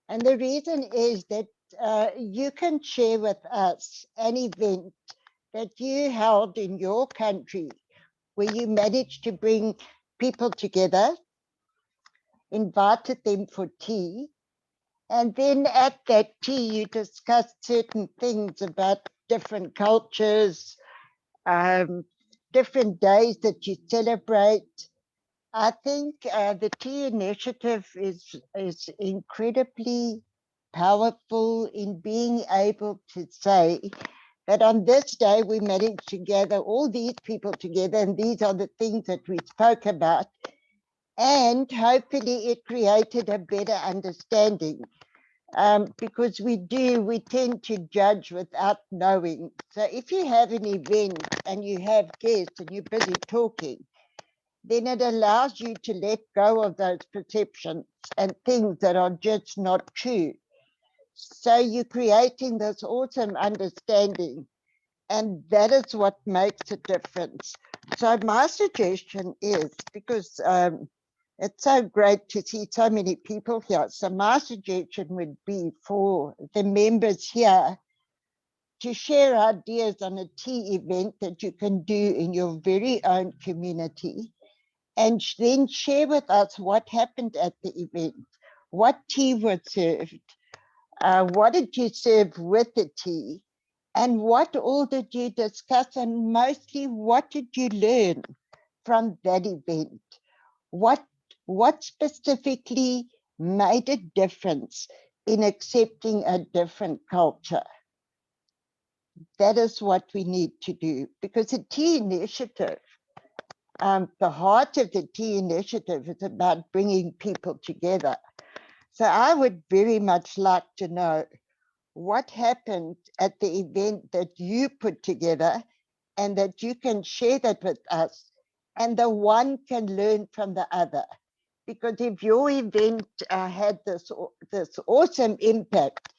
And the reason is that you can share with us an event that you held in your country where you managed to bring people together, invited them for tea, and then at that tea you discussed certain things about different cultures, different days that you celebrate. I think the Tea Initiative is incredibly powerful in being able to say that on this day we managed to gather all these people together and these are the things that we spoke about, and hopefully it created a better understanding, because we tend to judge without knowing. So if you have an event and you have guests and you're busy talking, then it allows you to let go of those perceptions and things that are just not true. So you're creating this awesome understanding, and that is what makes a difference. So my suggestion is, because it's so great to see so many people here. So my suggestion would be for the members here to share ideas on a tea event that you can do in your very own community, and then share with us what happened at the event, what tea was served, what did you serve with the tea, and what all did you discuss, and mostly what did you learn from that event? What specifically made a difference in accepting a different culture? That is what we need to do, because the tea initiative, the heart of the tea initiative is about bringing people together. So I would very much like to know what happened at the event that you put together, and that you can share that with us, and the one can learn from the other. Because if your event had this awesome impact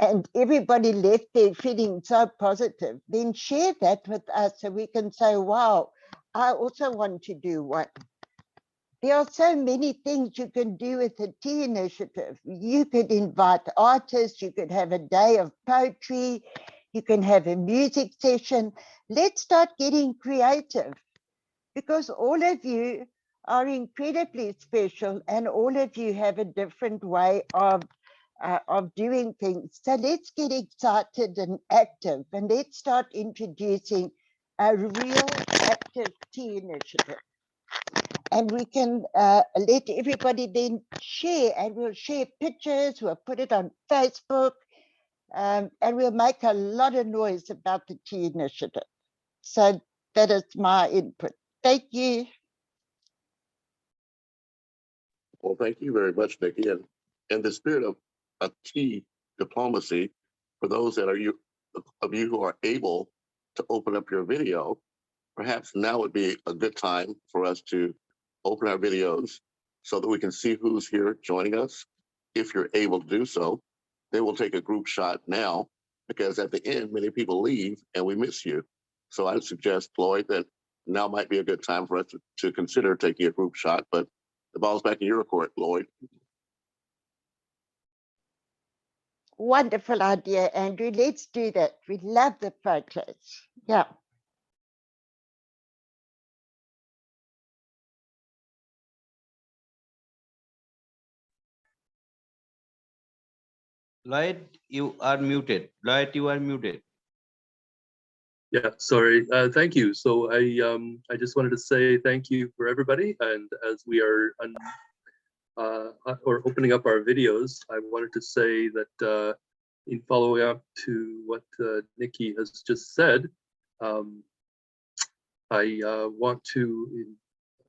and everybody left there feeling so positive, then share that with us so we can say, wow, I also want to do one. There are so many things you can do with the tea initiative. You could invite artists, you could have a day of poetry, you can have a music session. Let's start getting creative, because all of you are incredibly special and all of you have a different way of doing things. So let's get excited and active, and let's start introducing a real active tea initiative. And we can let everybody then share, and we'll share pictures, we'll put it on Facebook, and we'll make a lot of noise about the tea initiative. So that is my input. Thank you. Well, thank you very much, Nikki. And in the spirit of tea diplomacy, for those of you who are able to open up your video, perhaps now would be a good time for us to open our videos so that we can see who's here joining us. If you're able to do so, then we'll take a group shot now, because at the end, many people leave and we miss you. So I'd suggest, Lloyd, that now might be a good time for us to consider taking a group shot, but the ball's back in your court, Lloyd. Wonderful idea, Andrew. Let's do that. We love the photos. Yeah. Lloyd, you are muted. Lloyd, you are muted. Yeah, sorry. Thank you. So I just wanted to say thank you for everybody. And as we are opening up our videos, I wanted to say that in following up to what Nikki has just said, I want to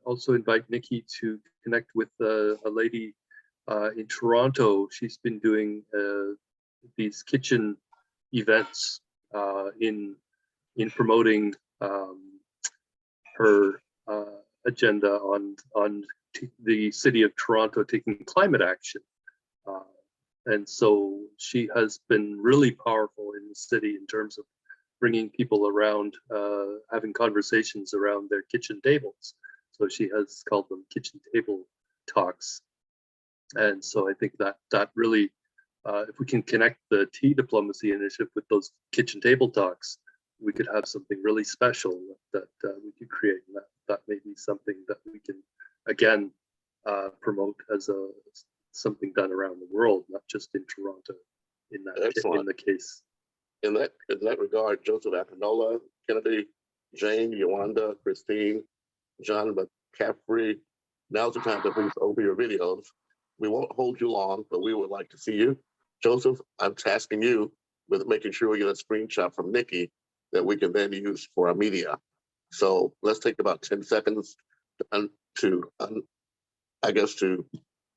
also invite Nikki to connect with a lady in Toronto. She's been doing these kitchen events in promoting her agenda on the city of Toronto taking climate action. And so she has been really powerful in the city in terms of bringing people around, having conversations around their kitchen tables. So she has called them kitchen table talks. And so I think that really, if we can connect the tea diplomacy initiative with those kitchen table talks, we could have something really special that we could create. And that may be something that we can, again, promote as something done around the world, not just in Toronto in the case. In that regard, Joseph Akinola, Kennedy, Jane, Yolanda, Christine, John McCaffrey, now's the time to please open your videos. We won't hold you long, but we would like to see you. Joseph, I'm tasking you with making sure we get a screenshot from Nikki that we can then use for our media. So let's take about 10 seconds to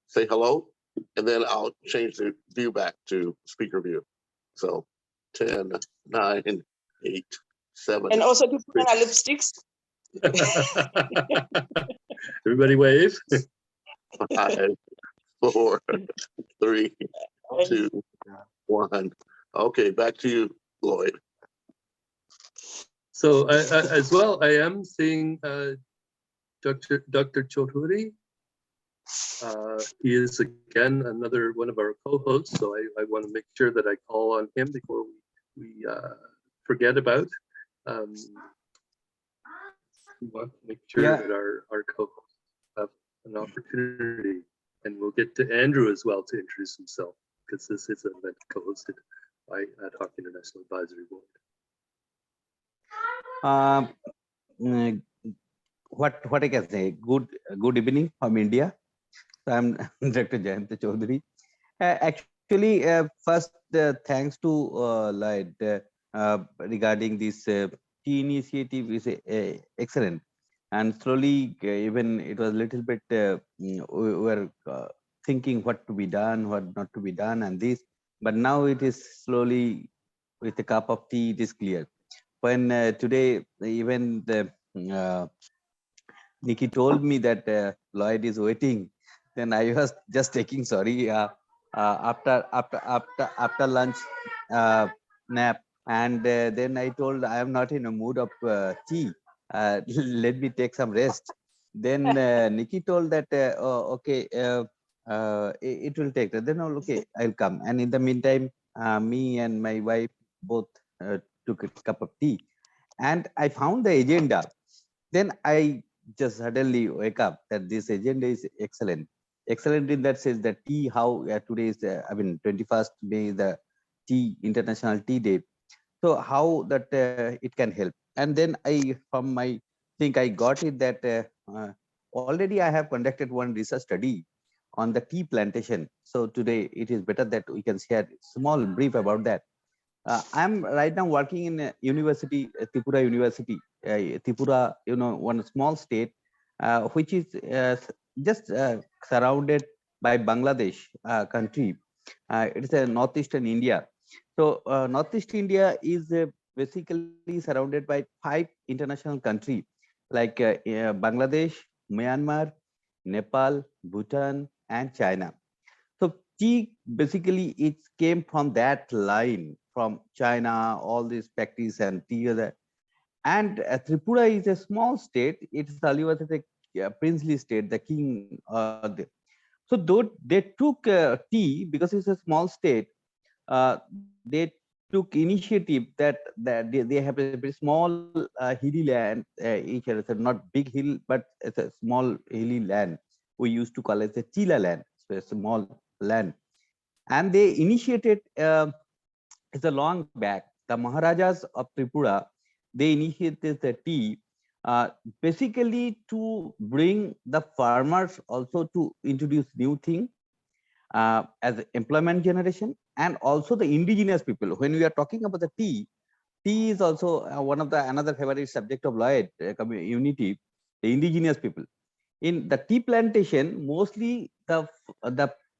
say hello, and then I'll change the view back to speaker view. So 10, 9, 8, 7. And also to put on our lipsticks. Everybody wave. 5, 4, 3, 2, 1. Okay, back to you, Lloyd. So as well, I am seeing Dr. Choudhury. He is again another one of our co-hosts, so I want to make sure that I call on him before we forget about. We want to make sure Yeah. that our co-hosts have an opportunity, and we'll get to Andrew as well to introduce himself, because this is an event co-hosted by Ad Hoc International Advisory Board. Mm, what I can say, good evening from India. So I'm Dr. Jayant Chaudhary. Actually, first thanks to Lloyd regarding this tea initiative is excellent, and slowly even it was a little bit we were thinking what to be done, what not to be done, and this, but now it is slowly with a cup of tea it is clear. When today even the uh, Nikki told me that Lloyd is waiting, then I was just taking sorry after lunch nap, and then I told I am not in a mood of tea. Let me take some rest. Then Nikki told that oh, okay, it will take. Then oh, okay, I'll come. And in the meantime, me and my wife both took a cup of tea, and I found the agenda. Then I just suddenly wake up that this agenda is excellent. Excellent in that sense that tea, how today is, I mean, 21st May is the tea, International Tea Day. So how that it can help. And then I, from my think I got it that already I have conducted one research study on the tea plantation. So today it is better that we can share small brief about that. I'm right now working in a university, Tripura University. Tripura, one small state, which is just surrounded by Bangladesh country. It is a northeastern India. So northeast India is basically surrounded by 5 international countries like Bangladesh, Myanmar, Nepal, Bhutan, and China. So tea basically it came from that line from China, all these factories and tea. And Tripura is a small state. It's Aliwas is a princely state, the king. So though they took tea because it's a small state, they took initiative that they have a very small hilly land. Each other, so not big hill, but it's a small hilly land. We used to call it the Chila land, so a small land. And they initiated it's a long back. The Maharajas of Tripura, they initiated the tea basically to bring the farmers also to introduce new thing as employment generation, and also the indigenous people. When we are talking about the tea is also one of the another favorite subject of Lloyd unity, the indigenous people. In the tea plantation, mostly the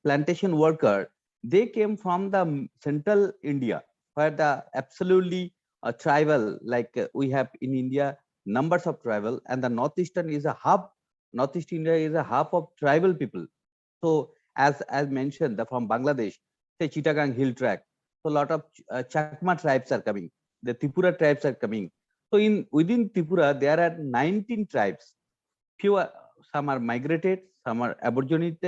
plantation worker, they came from the central India, where the absolutely tribal, like we have in India, numbers of tribal, and the northeastern is a hub. Northeast India is a hub of tribal people. So as mentioned, from Bangladesh, say Chittagong Hill Track, so a lot of Chakma tribes are coming. The Tripura tribes are coming. So within Tripura, there are 19 tribes. Few some are migrated, some are aborigine.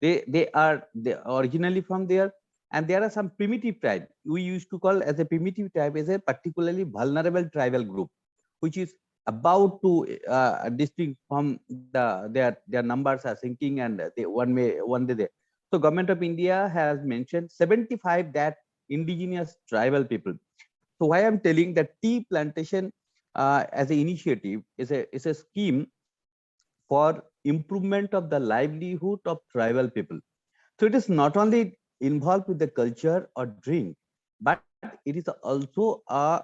They are originally from there, and there are some primitive tribe. We used to call as a primitive tribe as a particularly vulnerable tribal group, which is about to distinct from their numbers are sinking, and they one day they. So government of India has mentioned 75 that indigenous tribal people. So why I'm telling that tea plantation as an initiative is a scheme for improvement of the livelihood of tribal people. So it is not only involved with the culture or drink, but it is also a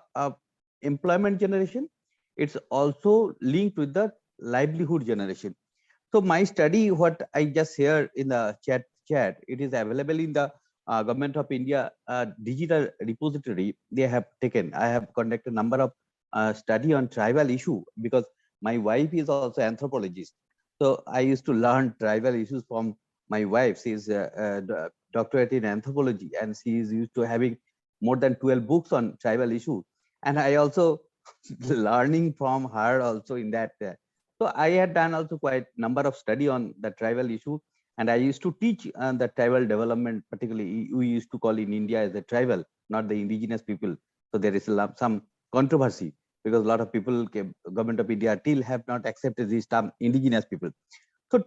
employment generation. It's also linked with the livelihood generation. So my study, what I just shared in the chat, it is available in the Government of India digital repository. They have taken. I have conducted a number of study on tribal issue because my wife is also anthropologist. So I used to learn tribal issues from my wife. She is a doctorate in anthropology, and she is used to having more than 12 books on tribal issue. And I also learning from her also in that. So I had done also quite number of study on the tribal issue, and I used to teach the tribal development, particularly we used to call in India as the tribal, not the indigenous people. So there is some controversy because a lot of people, government of India still have not accepted this term indigenous people. So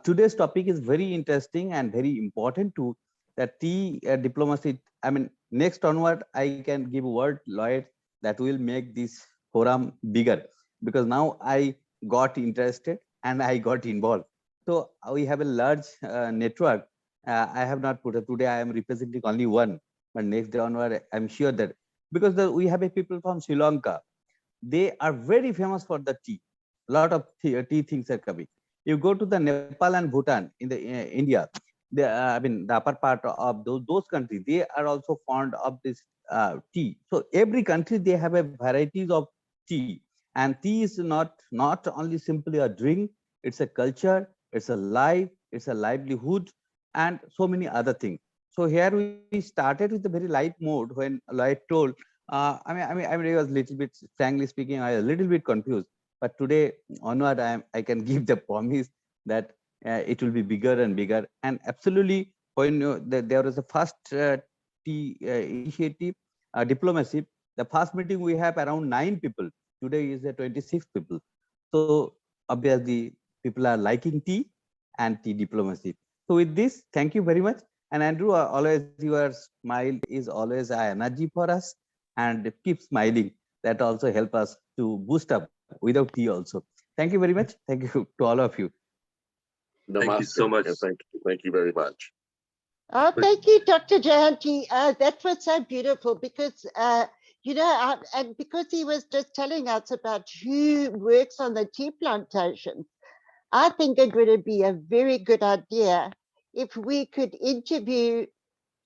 today's topic is very interesting and very important to that tea diplomacy. I mean, next onward, I can give word, Lloyd, that will make this forum bigger, because now I got interested and I got involved. So we have a large network. I have not put it today. I am representing only one, but next day onward, I'm sure that because we have a people from Sri Lanka, they are very famous for the tea. A lot of tea things are coming. You go to the Nepal and Bhutan in the India, I mean the upper part of those countries, they are also fond of this tea. So every country they have a varieties of tea, and tea is not only simply a drink. It's a culture, it's a life, it's a livelihood, and so many other things. So here we started with a very light mode when Lloyd told. I mean, I was a little bit, frankly speaking, I was a little bit confused. But today onward, I can give the promise that it will be bigger and bigger. And absolutely, when there was a first tea initiative, diplomacy, the first meeting we have around 9 people. Today is 26 people. So obviously, people are liking tea and tea diplomacy. So with this, thank you very much. And Andrew, always your smile is always an energy for us, and keep smiling. That also help us to boost up without tea also. Thank you very much. Thank you to all of you. Thank you so much. Thank you very much. Oh, thank you, Dr. Jayanti. That was so beautiful because, you know, and because he was just telling us about who works on the tea plantations, I think it would be a very good idea if we could interview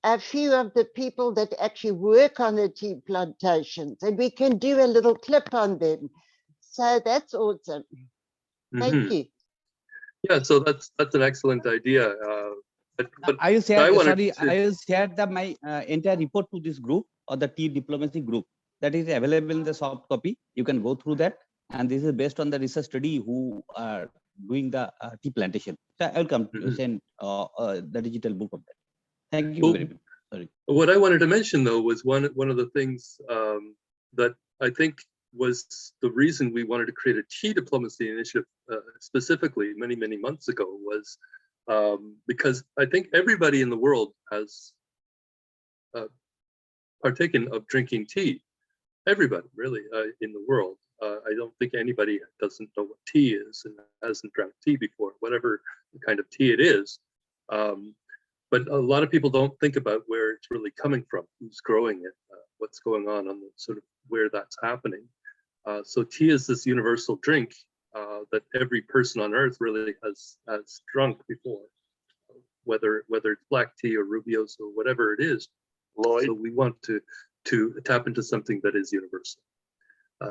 a few of the people that actually work on the tea plantations, and we can do a little clip on them. So that's awesome. Thank you. Yeah, so that's an excellent idea. But I will share. I will share my entire report to this group or the tea diplomacy group that is available in the soft copy. You can go through that, and this is based on the research study who are doing the tea plantation. So I will come to send the digital book of that. Thank you very much. Sorry. What I wanted to mention though was one of the things that I think was the reason we wanted to create a tea diplomacy initiative specifically many months ago was because I think everybody in the world has partaken of drinking tea. Everybody really in the world. I don't think anybody doesn't know what tea is and hasn't drank tea before, whatever kind of tea it is. But a lot of people don't think about where it's really coming from, who's growing it, what's going on the sort of where that's happening. So tea is this universal drink that every person on earth really has drunk before, whether it's black tea or Rubio's or whatever it is. Lloyd. So we want to tap into something that is universal.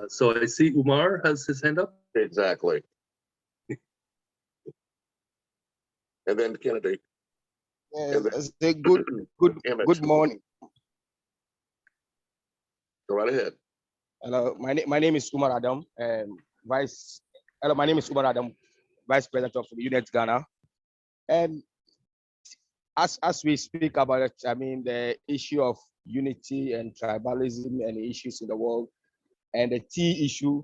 So I see Umar has his hand up. Exactly. And then Kennedy. Say good morning. Go right ahead. Hello, my name is Umar Adam, my name is Umar Adam, Vice President of UnityNet Ghana. And as we speak about it, I mean the issue of unity and tribalism and issues in the world, and the tea issue,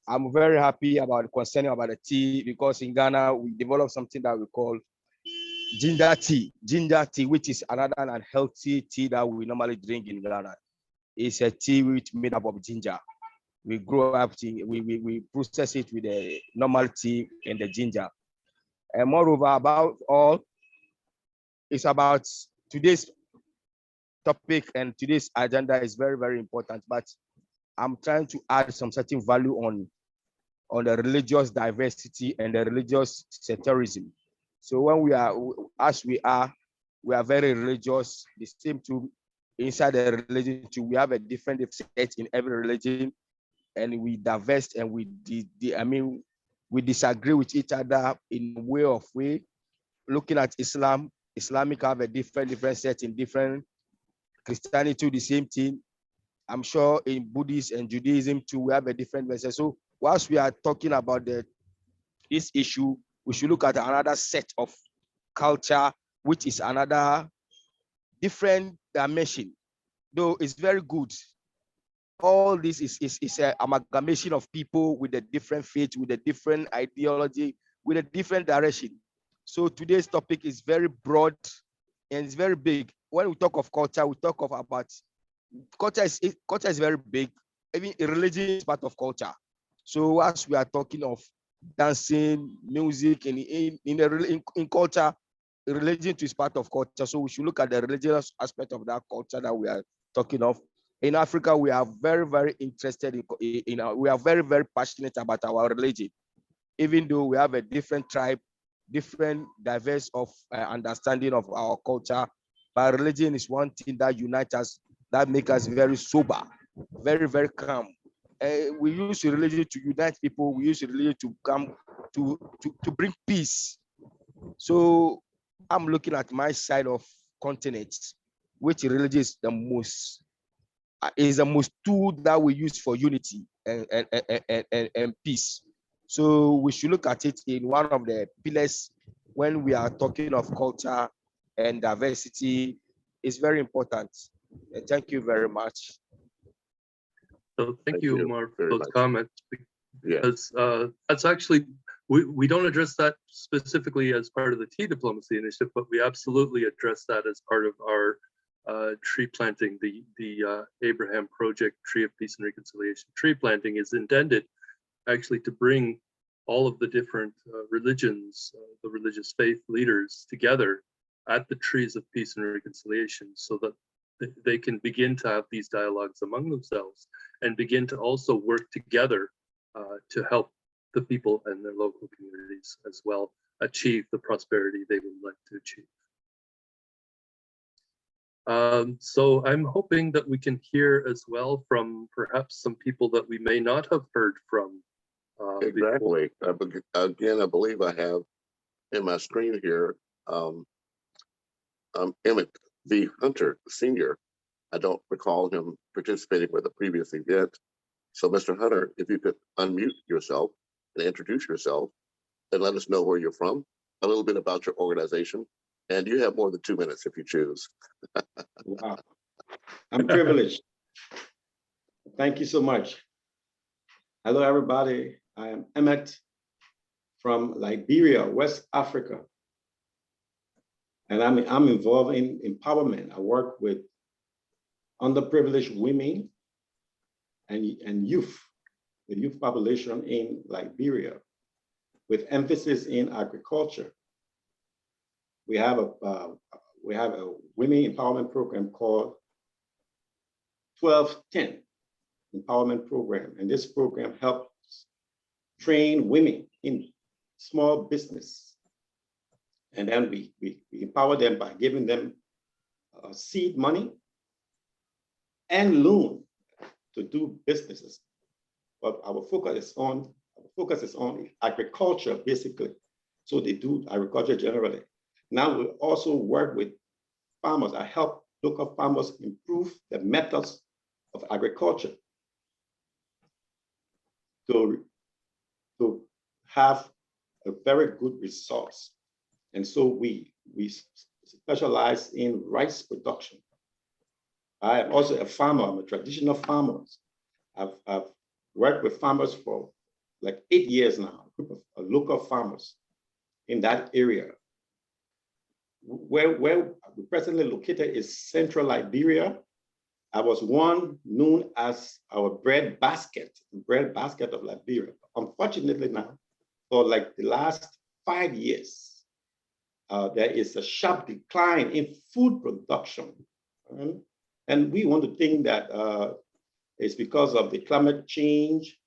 I'm very happy concerning about the tea, because in Ghana we developed something that we call ginger tea, which is another unhealthy tea that we normally drink in Ghana. It's a tea which made up of ginger. We grow up, we process it with the normal tea and the ginger. And moreover, about all, it's about today's topic, and today's agenda is very important, but I'm trying to add some certain value on the religious diversity and the religious sectarianism. So when we are very religious, the same too inside the religion too, we have a different set in every religion, and we divest and we disagree with each other in way. Looking at Islamic have a different set in different. Christianity, the same thing. I'm sure in Buddhism and Judaism too, we have a different message. So whilst we are talking about this issue, we should look at another set of culture, which is another different dimension. Though it's very good. All this is an amalgamation of people with a different faith, with a different ideology, with a different direction. So today's topic is very broad and it's very big. When we talk of culture, we talk about culture is very big. Even religion is part of culture. So as we are talking of dancing, music, and in culture, religion is part of culture. So we should look at the religious aspect of that culture that we are talking of. In Africa, we are very, very interested we are very, very passionate about our religion. Even though we have a different tribe, different diverse of understanding of our culture, but religion is one thing that unites us, that makes us very sober, very, very calm. We use religion to unite people. We use religion to come to bring peace. So I'm looking at my side of continent, which religion is the most tool that we use for unity and peace. So we should look at it in one of the pillars when we are talking of culture and diversity. It's very important. And thank you very much. So thank you, Umar, for those comments. Because that's actually, we don't address that specifically as part of the tea diplomacy initiative, but we absolutely address that as part of our tree planting. The Abraham Project Tree of Peace and Reconciliation tree planting is intended actually to bring all of the different religions, the religious faith leaders together at the trees of peace and reconciliation, so that they can begin to have these dialogues among themselves and begin to also work together to help the people and their local communities as well achieve the prosperity they would like to achieve. So I'm hoping that we can hear as well from perhaps some people that we may not have heard from. Exactly. Again, I believe I have in my screen here, Emmett V. Hunter Sr. I don't recall him participating with a previous event. So Mr. Hunter, if you could unmute yourself and introduce yourself and let us know where you're from, a little bit about your organization. And you have more than 2 minutes if you choose. Wow. I'm privileged. Thank you so much. Hello, everybody. I am Emmett from Liberia, West Africa. And I'm involved in empowerment. I work with underprivileged women and youth, the youth population in Liberia, with emphasis in agriculture. We have a women empowerment program called 1210 Empowerment Program, and this program helps train women in small business, and then we empower them by giving them seed money and loan to do businesses. But our focus is on agriculture, basically. So they do agriculture generally. Now we also work with farmers. I help local farmers improve the methods of agriculture to have a very good resource. And so we specialize in rice production. I am also a farmer. I'm a traditional farmer. I've worked with farmers for like 8 years now, a group of local farmers in that area. Where we're presently located is central Liberia. I was one known as our bread basket of Liberia. Unfortunately now, for like the last 5 years, there is a sharp decline in food production. And we want to think that it's because of the climate change,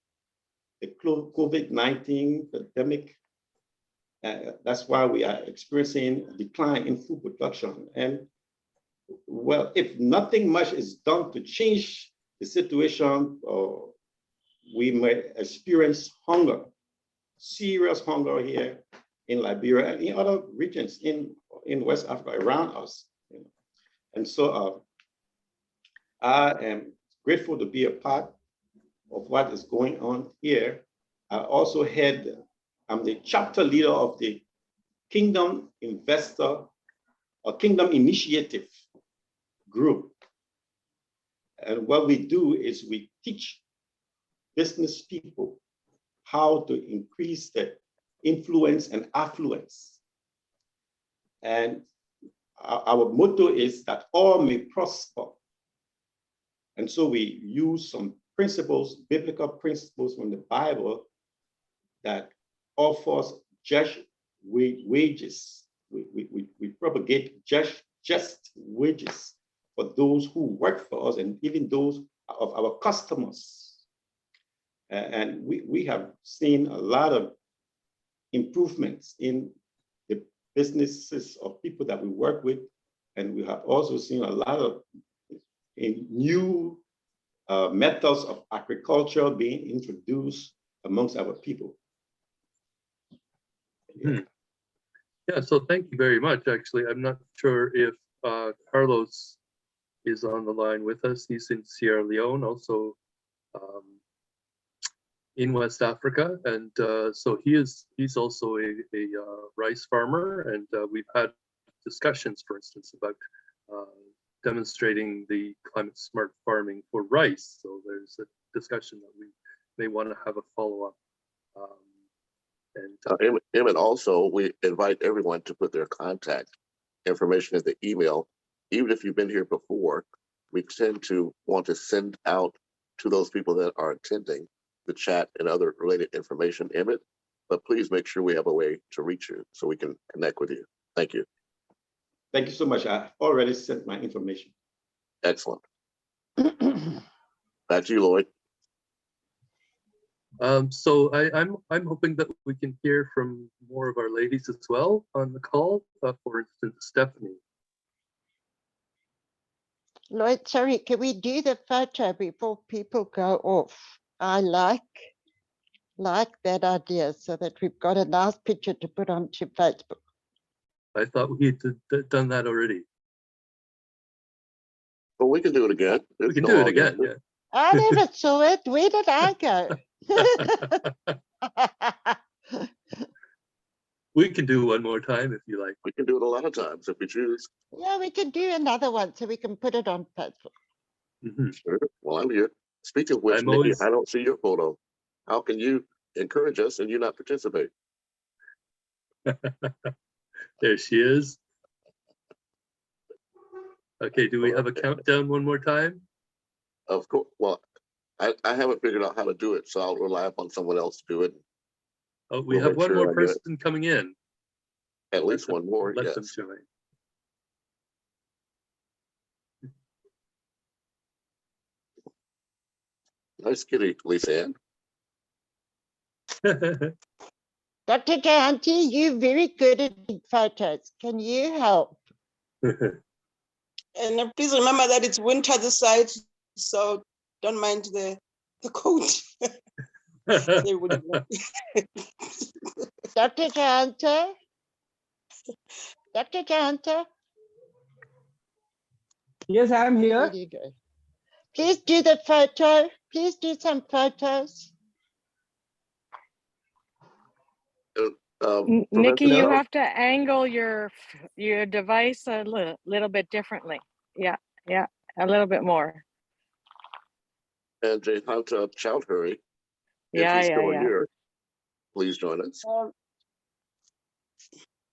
the COVID-19 pandemic. That's why we are experiencing a decline in food production. And well, if nothing much is done to change the situation, we may experience hunger, serious hunger here in Liberia and in other regions in West Africa around us. And so I am grateful to be a part of what is going on here. I'm the chapter leader of the Kingdom Investor or Kingdom Initiative group. And what we do is we teach business people how to increase their influence and affluence. And our motto is that all may prosper. And so we use some principles, biblical principles from the Bible that offers just wages. We propagate just wages for those who work for us and even those of our customers. And we have seen a lot of improvements in the businesses of people that we work with. And we have also seen a lot of new methods of agriculture being introduced amongst our people. Yeah, so thank you very much. Actually, I'm not sure if Carlos is on the line with us. He's in Sierra Leone, also in West Africa, and so he's also a rice farmer, and we've had discussions, for instance, about demonstrating the climate smart farming for rice. So there's a discussion that we may want to have a follow-up. Emmett, also, we invite everyone to put their contact information in the email. Even if you've been here before, we tend to want to send out to those people that are attending the chat and other related information, Emmett, but please make sure we have a way to reach you so we can connect with you. Thank you. Thank you so much. I already sent my information. Excellent. Back to you, Lloyd. So I'm hoping that we can hear from more of our ladies as well on the call. For instance, Stephanie. Lloyd, sorry, can we do the photo before people go off? I like that idea so that we've got a nice picture to put onto Facebook. I thought we had done that already. Well, we can do it again. We can do it again, yeah. I never saw it. Where did I go? We can do one more time if you like. We can do it a lot of times if we choose. Yeah, we can do another one so we can put it on Facebook. Sure. Well, I'm here. Speaking of which, Nikki, I don't see your photo. How can you encourage us and you not participate? There she is. Okay, do we have a countdown one more time? Of course. Well, I haven't figured out how to do it, so I'll rely upon someone else to do it. Oh, we have one more person coming in. At least one more, yes. Let them join. Nice kitty, Lisa Ann. Dr. Gahanti, you're very good at photos. Can you help? And please remember that it's winter this side, so don't mind the coat. Dr. Gahanti? Dr. Gahanti? Yes, I'm here. There you go. Please do the photo. Please do some photos. Nikki, you have to angle your device a little bit differently. Yeah, a little bit more. And Jayhanta Chowdhury, Yeah. Here, please join us.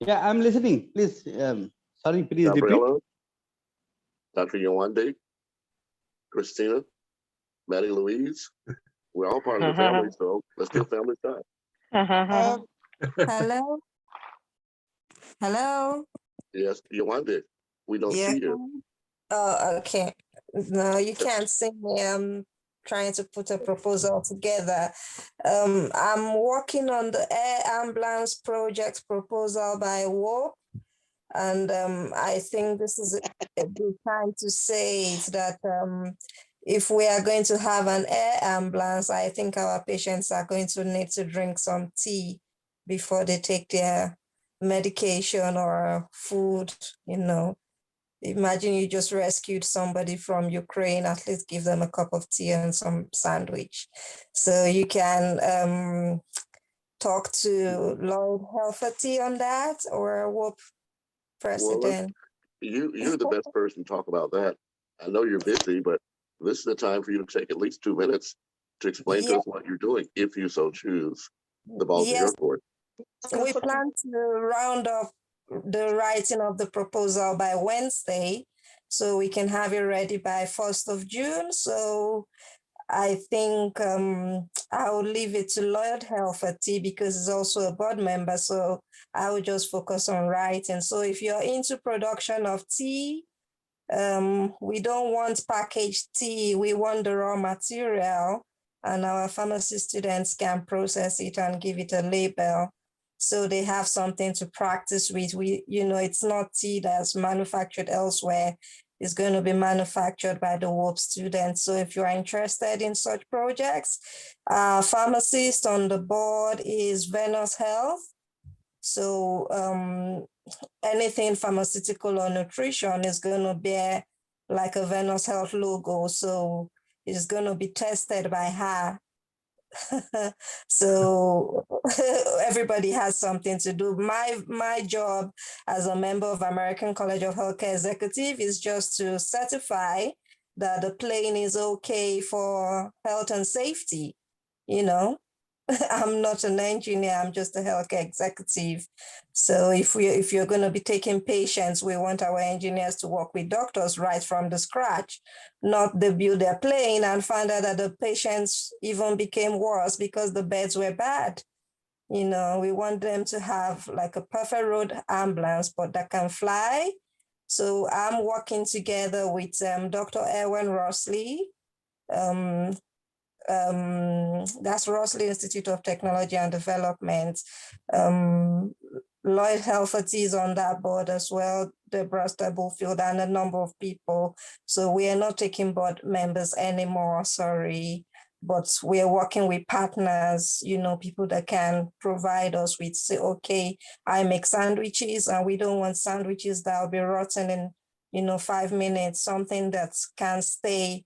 Yeah, I'm listening. Please, sorry, please Gabriella, repeat. Dr. Yawande, Christina, Maddie Louise. We're all part of the family, so let's get family time. Hello. Hello. Yes, Yawande. We don't see you. Oh, okay. No, you can't see me. I'm trying to put a proposal together. I'm working on the air ambulance project proposal by WARP. And I think this is a good time to say that if we are going to have an air ambulance, I think our patients are going to need to drink some tea before they take their medication or food, Imagine you just rescued somebody from Ukraine, at least give them a cup of tea and some sandwich. So you can talk to Lord Helferty on that, or WHOOP president. Well, you're the best person to talk about that. I know you're busy, but this is the time for you to take at least 2 minutes to explain to us what you're doing, if you so choose. The ball's in your court. We plan to round up the writing of the proposal by Wednesday, so we can have it ready by 1st of June. So I think I will leave it to Lloyd Helferty because he's also a board member. So I will just focus on writing. So if you're into production of tea, we don't want packaged tea. We want the raw material, and our pharmacy students can process it and give it a label. So they have something to practice with. It's not tea that's manufactured elsewhere. It's going to be manufactured by the WHOOP students. So if you are interested in such projects, pharmacist on the board is Venus Health. So anything pharmaceutical or nutrition is going to bear like a Venus Health logo. So it's going to be tested by her. So everybody has something to do. My job as a member of American College of Healthcare Executive is just to certify that the plane is okay for health and safety. I'm not an engineer, I'm just a healthcare executive. So if you're going to be taking patients, we want our engineers to work with doctors right from the scratch, not they build their plane and find out that the patients even became worse because the beds were bad. We want them to have like a perfect road ambulance, but that can fly. So I'm working together with Dr. Erwin Rossley. That's Rossley Institute of Technology and Development. Lloyd Helferty is on that board as well, Deborah Stubblefield, and a number of people. So we are not taking board members anymore, sorry, but we are working with partners, people that can provide us with, say, okay, I make sandwiches and we don't want sandwiches that will be rotten in 5 minutes, something that can stay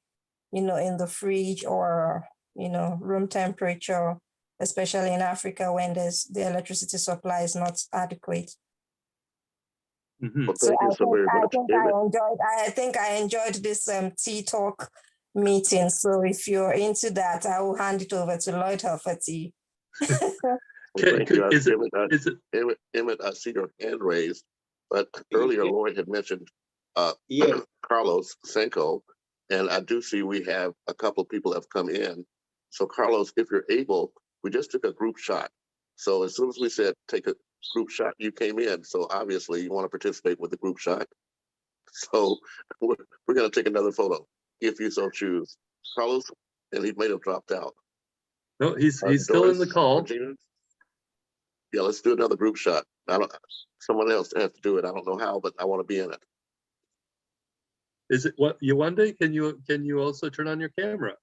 in the fridge or, room temperature, especially in Africa when the electricity supply is not adequate. Well, thank you so very much. I think I enjoyed this tea talk meeting. So if you're into that, I will hand it over to Lloyd Helferty. Thank you. Emmett, I see your hand raised, but earlier Lloyd had mentioned Carlos Senko, and I do see we have a couple of people have come in. So Carlos, if you're able, we just took a group shot. So as soon as we said take a group shot, you came in. So obviously you want to participate with the group shot. So we're going to take another photo if you so choose. Carlos, and he may have dropped out. No, he's still in the call. Regina? Yeah, let's do another group shot. Someone else has to do it. I don't know how, but I want to be in it. Is it what Yewande? Can you also turn on your camera?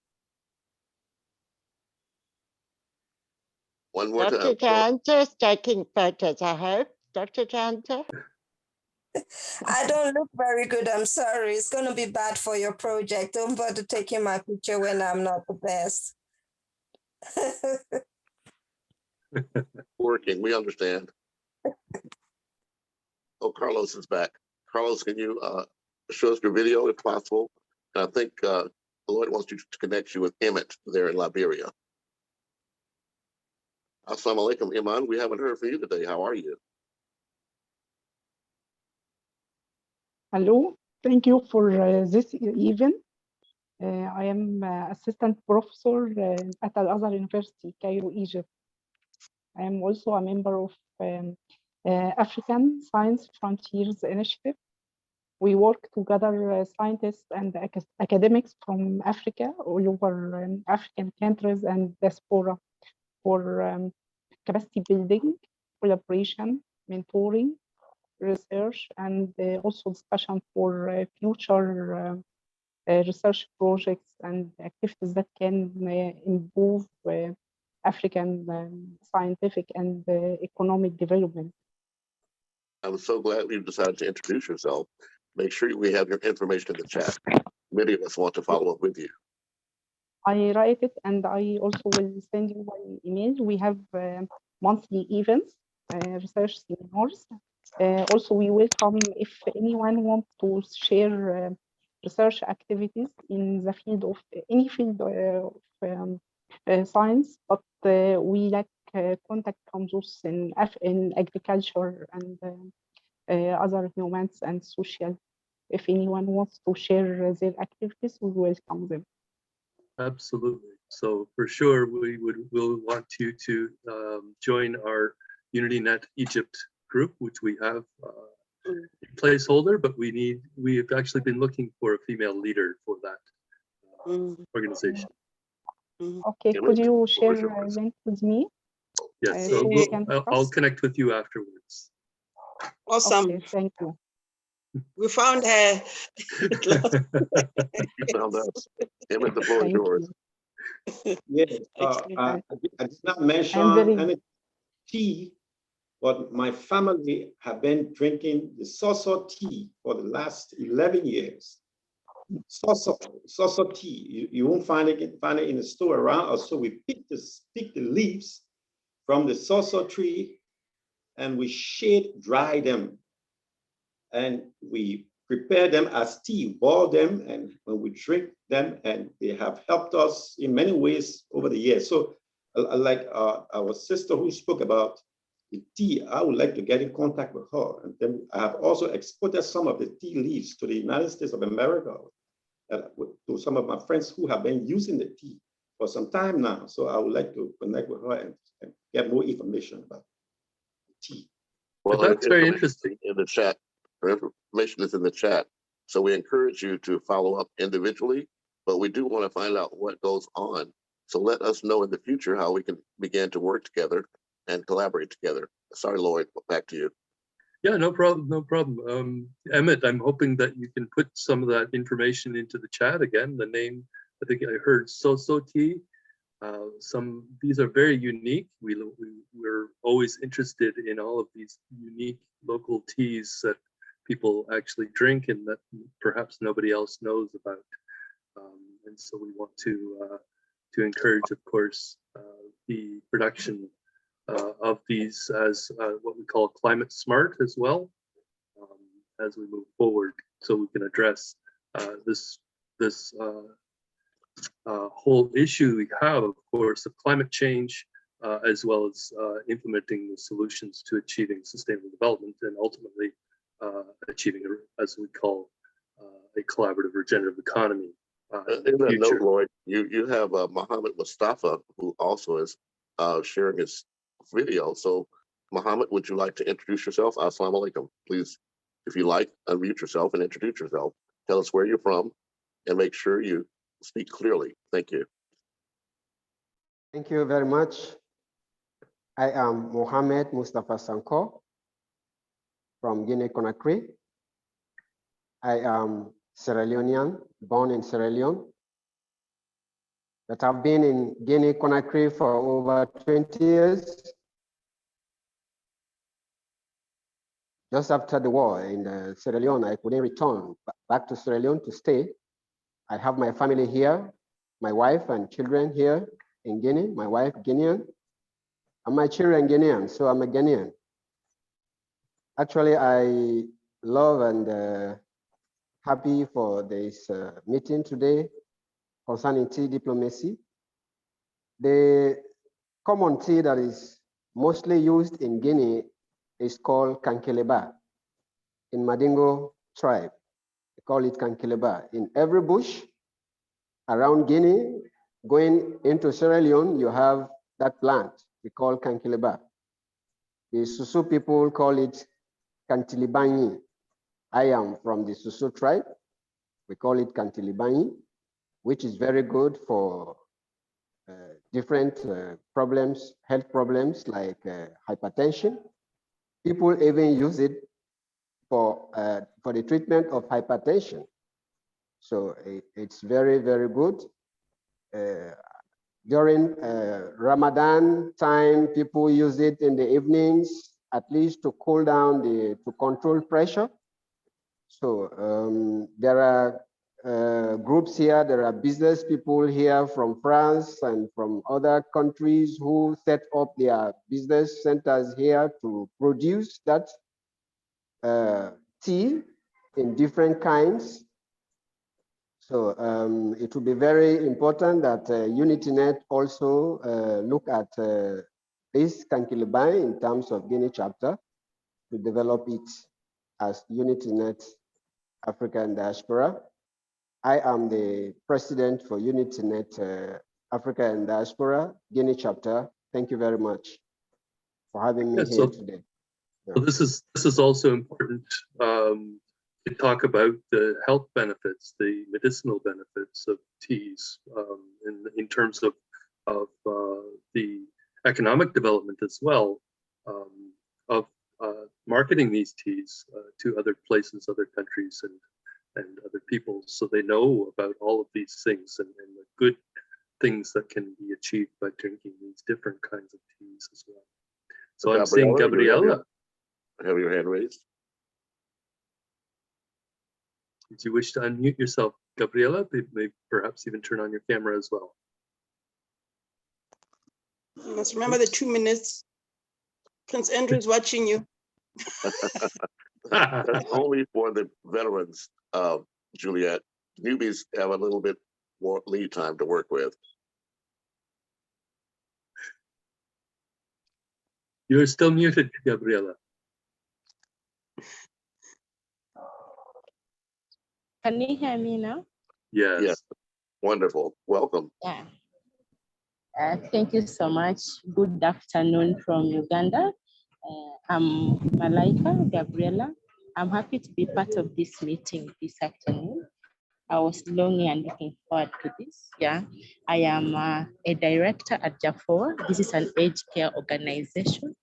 One more time. Dr. Janta's taking photos, I hope. Dr. Janta? I don't look very good, I'm sorry. It's going to be bad for your project. Don't bother taking my picture when I'm not the best. Working, we understand. Oh, Carlos is back. Carlos, can you show us your video if possible? And I think Lloyd wants you to connect you with Emmett there in Liberia. Assalamu alaikum, Iman. We haven't heard from you today. How are you? Hello, thank you for this event. I am assistant professor at Al-Azhar University, Cairo, Egypt. I am also a member of African Science Frontiers Initiative. We work together, scientists and academics from Africa, all over African countries and diaspora, for capacity building, collaboration, mentoring, research, and also discussion for future research projects and activities that can improve African scientific and economic development. I'm so glad you decided to introduce yourself. make sure we have your information in the chat. Many of us want to follow up with you. I write it, and I also will send you my email. We have monthly events, research seminars. Also, we welcome if anyone wants to share research activities in the field of any field of science, but we lack contact from those in agriculture and other humans and social. If anyone wants to share their activities, we welcome them. Absolutely. So for sure, we'll want you to join our UnityNet Egypt group, which we have placeholder, but we've actually been looking for a female leader for that organization. Okay, could you share a link with me? Yes, so we can I'll connect with you afterwards. Awesome. Okay, thank you. We found her. You found us. Emmett, the floor is yours. Yes, I did not mention any tea, but my family have been drinking the Soso tea for the last 11 years. Soso tea, you won't find it in the store around us. So we pick the leaves from the Soso tree and we shade dry them. And we prepare them as tea, boil them, and when we drink them, and they have helped us in many ways over the years. So like our sister who spoke about the tea, I would like to get in contact with her. And then I have also exported some of the tea leaves to the United States of America to some of my friends who have been using the tea for some time now. So I would like to connect with her and get more information about the tea. Well, that's very interesting. In the chat. Information is in the chat. So we encourage you to follow up individually, but we do want to find out what goes on. So let us know in the future how we can begin to work together and collaborate together. Sorry, Lloyd, back to you. Yeah, no problem, no problem. Emmett, I'm hoping that you can put some of that information into the chat again. The name, I think I heard Soso tea. These are very unique. We're always interested in all of these unique local teas that people actually drink and that perhaps nobody else knows about. And so we want to encourage, of course, the production of these as what we call climate smart as well, as we move forward, so we can address this whole issue we have, of course, of climate change, as well as implementing the solutions to achieving sustainable development and ultimately achieving, as we call, a collaborative regenerative economy. In that note, Lloyd, you have Mohammed Mustafa, who also is sharing his video. So, Mohammed, would you like to introduce yourself? Assalamu alaikum. Please, if you like, unmute yourself and introduce yourself. Tell us where you're from and make sure you speak clearly. Thank you. Thank you very much. I am Mohammed Mustafa Sanko from Guinea-Conakry. I am Sierra Leonean, born in Sierra Leone, but I've been in Guinea-Conakry for over 20 years. Just after the war in Sierra Leone, I couldn't return back to Sierra Leone to stay. I have my family here, my wife and children here in Guinea, my wife Guinean, and my children Guinean, so I'm a Guinean. Actually, I love and happy for this meeting today concerning tea diplomacy. The common tea that is mostly used in Guinea is called Kankeleba. In Madingo tribe, they call it Kankeleba. In every bush around Guinea, going into Sierra Leone, you have that plant we call Kankeleba. The Susu people call it Kantilibanyi. I am from the Susu tribe. We call it Kantilibanyi, which is very good for different problems, health problems like hypertension. People even use it for the treatment of hypertension. So it's very, very good. During Ramadan time, people use it in the evenings, at least to cool down to control pressure. So there are groups here, there are business people here from France and from other countries who set up their business centers here to produce that tea in different kinds. So it will be very important that UnityNet also look at this Kankilibai in terms of Guinea chapter to develop it as UnityNet Africa and Diaspora. I am the president for UnityNet Africa and Diaspora, Guinea chapter. Thank you very much for having me here today. So this is also important to talk about the health benefits, the medicinal benefits of teas in terms of the economic development as well of marketing these teas to other places, other countries, and other people, so they know about all of these things and the good things that can be achieved by drinking these different kinds of teas as well. So I'm seeing Gabriela. Have your hand raised. Did you wish to unmute yourself, Gabriela? Maybe perhaps even turn on your camera as well. You must remember the 2 minutes. Prince Andrew is watching you. That's only for the veterans, Juliet. Newbies have a little bit more lead time to work with. You're still muted, Gabriela. Can you hear me now? Yes. Yes. Wonderful. Welcome. Yeah. Thank you so much. Good afternoon from Uganda. I'm Malaika Gabriela. I'm happy to be part of this meeting this afternoon. I was longing and looking forward to this. Yeah, I am a director at JAFOA. This is an aged care organization.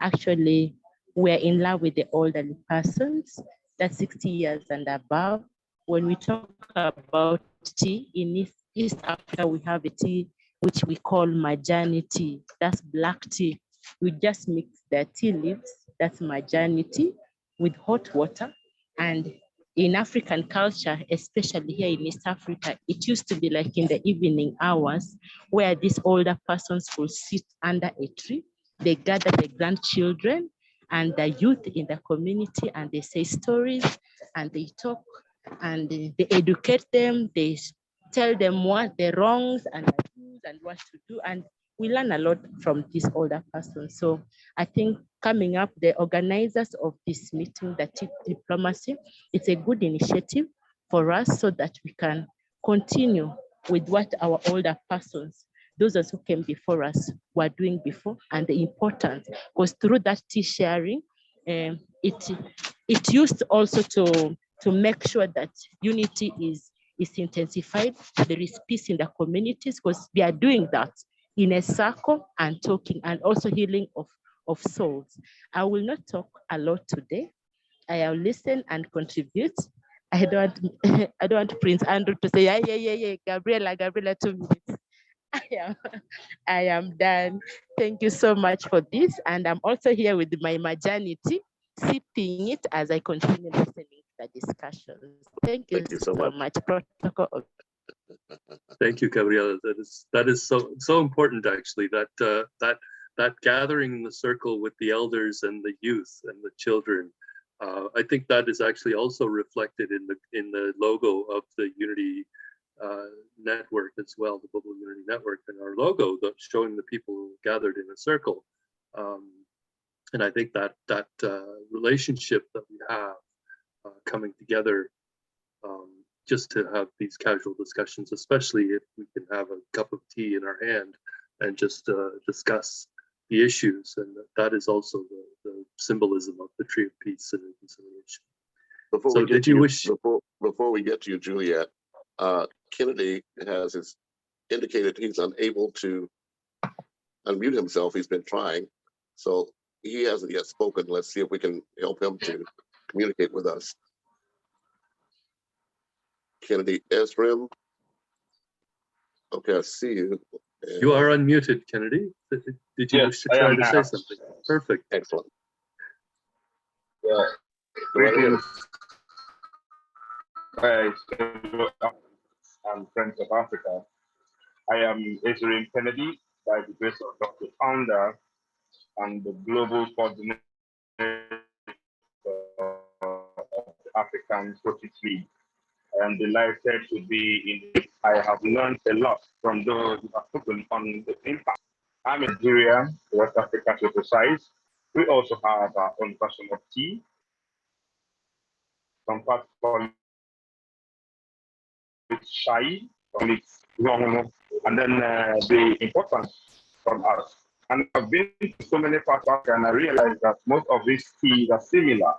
Actually, we're in love with the elderly persons, that's 60 years and above. When we talk about tea, in East Africa, we have a tea which we call majani tea. That's black tea. We just mix the tea leaves, that's majani tea, with hot water. And in African culture, especially here in East Africa, it used to be like in the evening hours where these older persons will sit under a tree. They gather the grandchildren and the youth in the community, and they say stories and they talk and they educate them. They tell them what the wrongs and the do's and what to do. And we learn a lot from these older persons. So I think coming up, the organizers of this meeting, the tea diplomacy, it's a good initiative for us so that we can continue with what our older persons, those who came before us, were doing before, and the importance, because through that tea sharing, it used also to make sure that unity is intensified, there is peace in the communities, because we are doing that in a circle and talking, and also healing of souls. I will not talk a lot today. I will listen and contribute. I don't want Prince Andrew to say, yeah, Gabriela, 2 minutes. I am done. Thank you so much for this. And I'm also here with my majani tea, sipping it as I continue listening to the discussions. Thank you so much. Protocol. Thank you, Gabriela. That is so important, actually. That gathering in the circle with the elders and the youth and the children. I think that is actually also reflected in the logo of the Unity network as well, the Global Unity Network, and our logo that's showing the people gathered in a circle. And I think that relationship that we have coming together just to have these casual discussions, especially if we can have a cup of tea in our hand and just discuss the issues. And that is also the symbolism of the Tree of Peace and Reconciliation. Before we get to you, Juliet, Kennedy has indicated he's unable to unmute himself. He's been trying, so he hasn't yet spoken. Let's see if we can help him to communicate with us. Kennedy Esrim. Okay, I see you. You are unmuted, Kennedy. Did you wish to try to say something? Perfect. Excellent. Yeah. Greetings. guys and friends of Africa. I am Ezrin Kennedy, by the grace of God, the founder and the global coordinator of the African Coaches League. I am delighted to be in. I have learned a lot from those who have spoken on the impact. I'm in Nigeria, West Africa to be precise. We also have our own version of tea. Some parts call it shy, some it's long, and then the importance from us. And I've been to so many parts of Africa, and I realized that most of these teas are similar.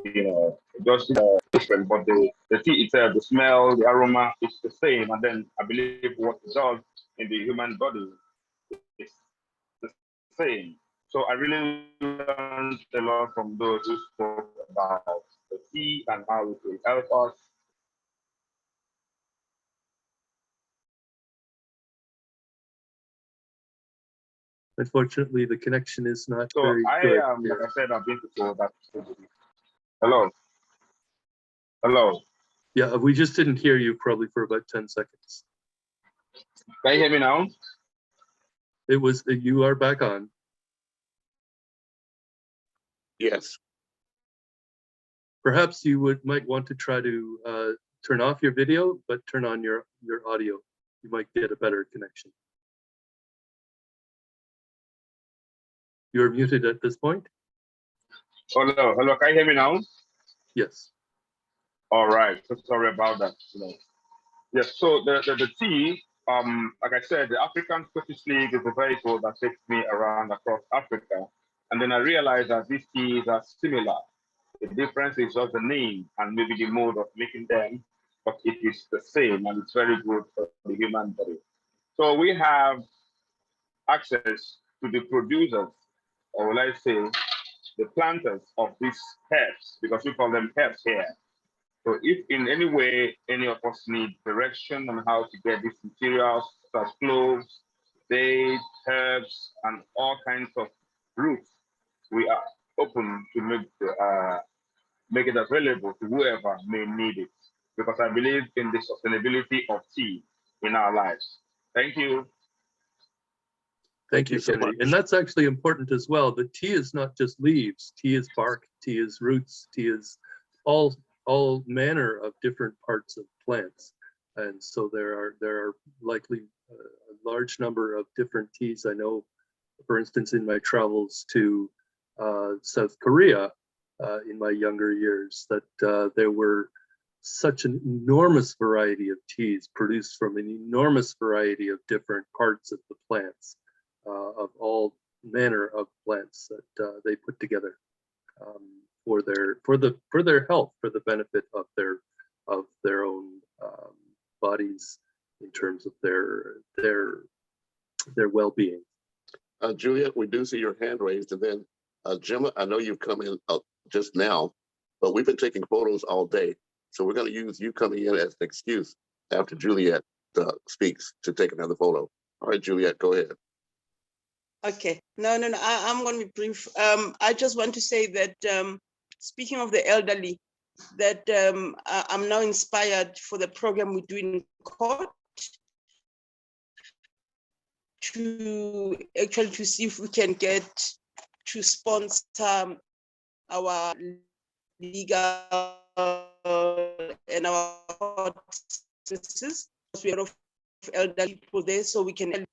You know, just different, but the tea itself, the smell, the aroma, it's the same. And then I believe what it does in the human body is the same. So I really learned a lot from those who spoke about the tea and how it will help us. Unfortunately, the connection is not So very good. Like I said, I've been to that. Hello. Hello. Yeah, we just didn't hear you probably for about 10 seconds. Can you hear me now? It was, you are back on. Yes. Perhaps you might want to try to turn off your video, but turn on your audio. You might get a better connection. You're muted at this point. Hello, hello. Can you hear me now? Yes. All right. So sorry about that. Yes. So the tea, like I said, the African Coaches League is a vehicle that takes me around across Africa, and then I realized that these teas are similar. The difference is just the name and maybe the mode of making them, but it is the same, and it's very good for the human body. So we have access to the producers, or will I say, the planters of these herbs, because we call them herbs here. So if in any way any of us need direction on how to get these materials, such as cloves, dates, herbs, and all kinds of roots, we are open to make it available to whoever may need it, because I believe in the sustainability of tea in our lives. Thank you. Thank you, so Kennedy. much. And that's actually important as well. The tea is not just leaves. Tea is bark. Tea is roots. Tea is all manner of different parts of plants. And so there are likely a large number of different teas. I know, for instance, in my travels to South Korea in my younger years, that there were such an enormous variety of teas produced from an enormous variety of different parts of the plants. Of all manner of plants that they put together for their health, for the benefit of their own bodies in terms of their well-being. Juliet, we do see your hand raised, and then Gemma, I know you've come in just now, but we've been taking photos all day, so we're going to use you coming in as an excuse after Juliet speaks to take another photo. All right, Juliet, go ahead. Okay, no, I'm going to be brief. I just want to say that speaking of the elderly, that I'm now inspired for the program we do in court to actually to see if we can get to sponsor our legal and our court services. We have a lot of elderly people there, so we can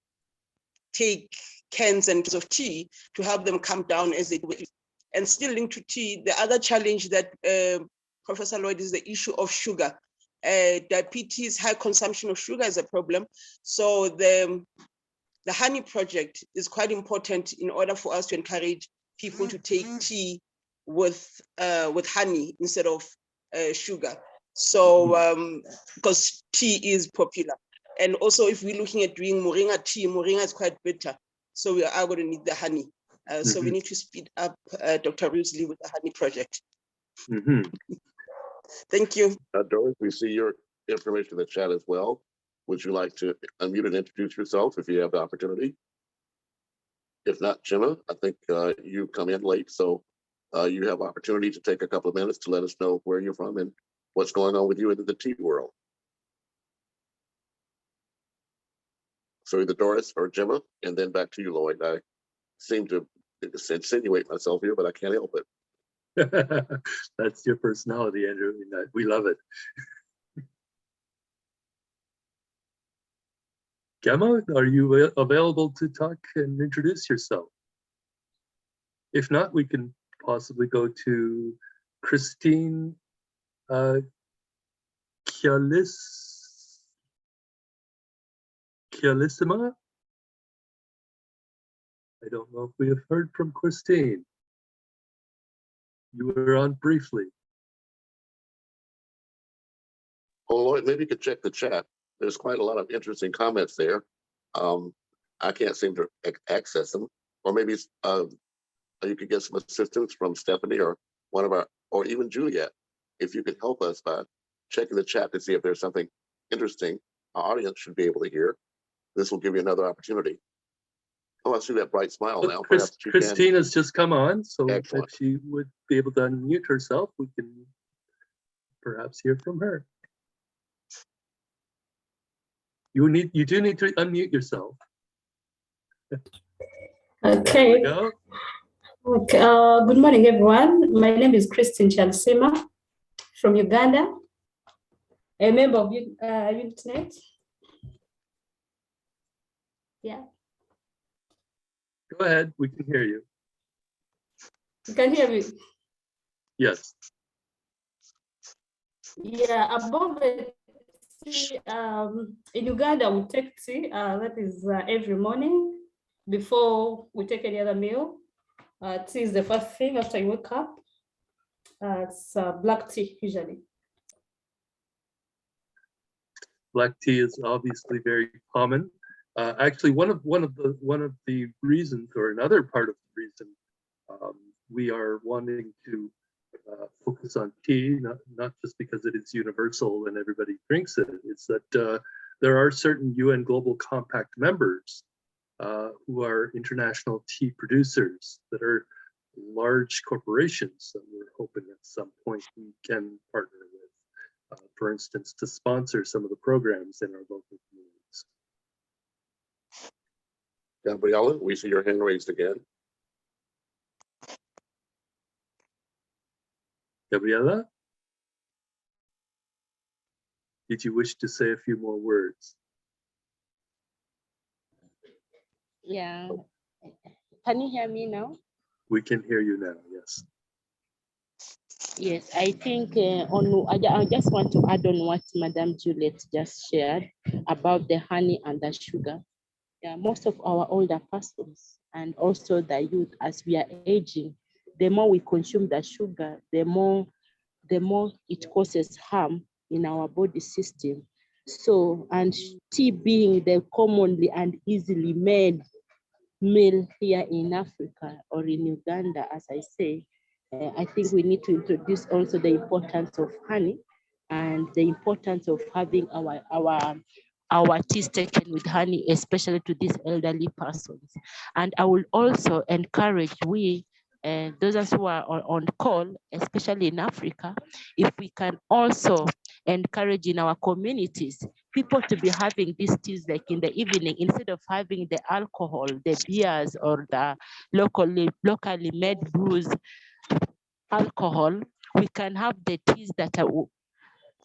take cans and cans of tea to help them come down as they do it. And still linked to tea, the other challenge that Professor Lloyd is the issue of sugar. Diabetes, high consumption of sugar is a problem. So the honey project is quite important in order for us to encourage people to take tea with honey instead of sugar. So because tea is popular. And also, if we're looking at doing moringa tea, moringa is quite bitter. So we are going to need the honey. So we need to speed up Dr. Risley with the honey project. Thank you. Doris, we see your information in the chat as well. Would you like to unmute and introduce yourself if you have the opportunity? If not, Gemma, I think you come in late, so you have opportunity to take a couple of minutes to let us know where you're from and what's going on with you in the tea world. So either Doris or Gemma, and then back to you, Lloyd. I seem to insinuate myself here, but I can't help it. That's your personality, Andrew. We love it. Gemma, are you available to talk and introduce yourself? If not, we can possibly go to Christine Chialissima. I don't know if we have heard from Christine. You were on briefly. Oh, Lloyd, maybe you could check the chat. There's quite a lot of interesting comments there. I can't seem to access them. Or maybe you could get some assistance from Stephanie or one of our, or even Juliet, if you could help us by checking the chat to see if there's something interesting our audience should be able to hear. This will give you another opportunity. Oh, I see that bright smile now. Christine has just come on, so Excellent. if she would be able to unmute herself, we can perhaps hear from her. You do need to unmute yourself. Okay. Go. Okay. Good morning, everyone. My name is Christine Chialissima from Uganda, a member of UnityNet. Yeah. Go ahead. We can hear you. You can hear me? Yes. Yeah. Above the tea, in Uganda, we take tea. That is every morning before we take any other meal. Tea is the first thing after you wake up. It's black tea usually. Black tea is obviously very common. Actually, one of the reasons, or another part of the reason, we are wanting to focus on tea, not just because it is universal and everybody drinks it. It's that there are certain UN Global Compact members who are international tea producers that are large corporations that we're hoping at some point we can partner with, for instance, to sponsor some of the programs in our local communities. Gabriella, we see your hand raised again. Gabriella, did you wish to say a few more words? Yeah. Can you hear me now? We can hear you now, yes. Yes, I think I just want to add on what Madam Juliet just shared about the honey and the sugar. Yeah, most of our older persons and also the youth, as we are aging, the more we consume the sugar, the more it causes harm in our body system. So, and tea being the commonly and easily made meal here in Africa or in Uganda, as I say, I think we need to introduce also the importance of honey and the importance of having our teas taken with honey, especially to these elderly persons. And I will also encourage those of us who are on call, especially in Africa, if we can also encourage in our communities, people to be having these teas like in the evening, instead of having the alcohol, the beers, or the locally made brews, alcohol, we can have the teas that are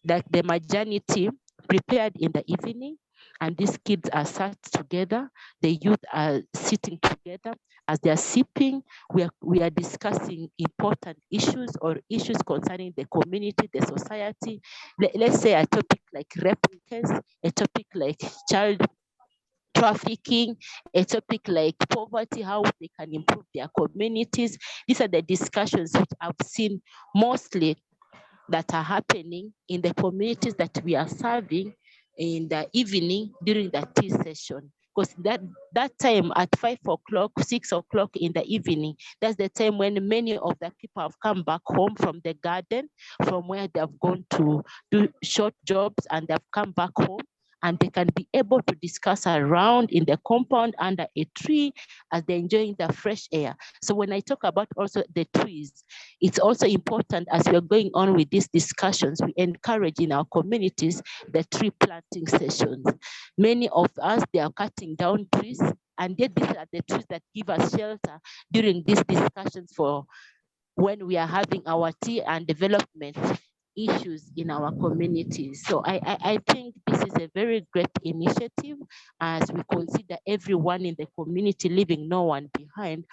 like the majani tea prepared in the evening, and these kids are sat together, the youth are sitting together. As they are sipping, we are discussing important issues or issues concerning the community, the society. Let's say a topic like rape case, a topic like child trafficking, a topic like poverty, how they can improve their communities. These are the discussions which I've seen mostly that are happening in the communities that we are serving in the evening during the tea session. Because that time at 5 o'clock, 6 o'clock in the evening, that's the time when many of the people have come back home from the garden, from where they have gone to do short jobs, and they've come back home. and they can be able to discuss around in the compound under a tree as they're enjoying the fresh air. So when I talk about also the trees, it's also important as we're going on with these discussions, we encourage in our communities the tree planting sessions. Many of us, they are cutting down trees, and yet these are the trees that give us shelter during these discussions for when we are having our tea and development issues in our communities. So I think this is a very great initiative as we consider everyone in the community, leaving no one behind.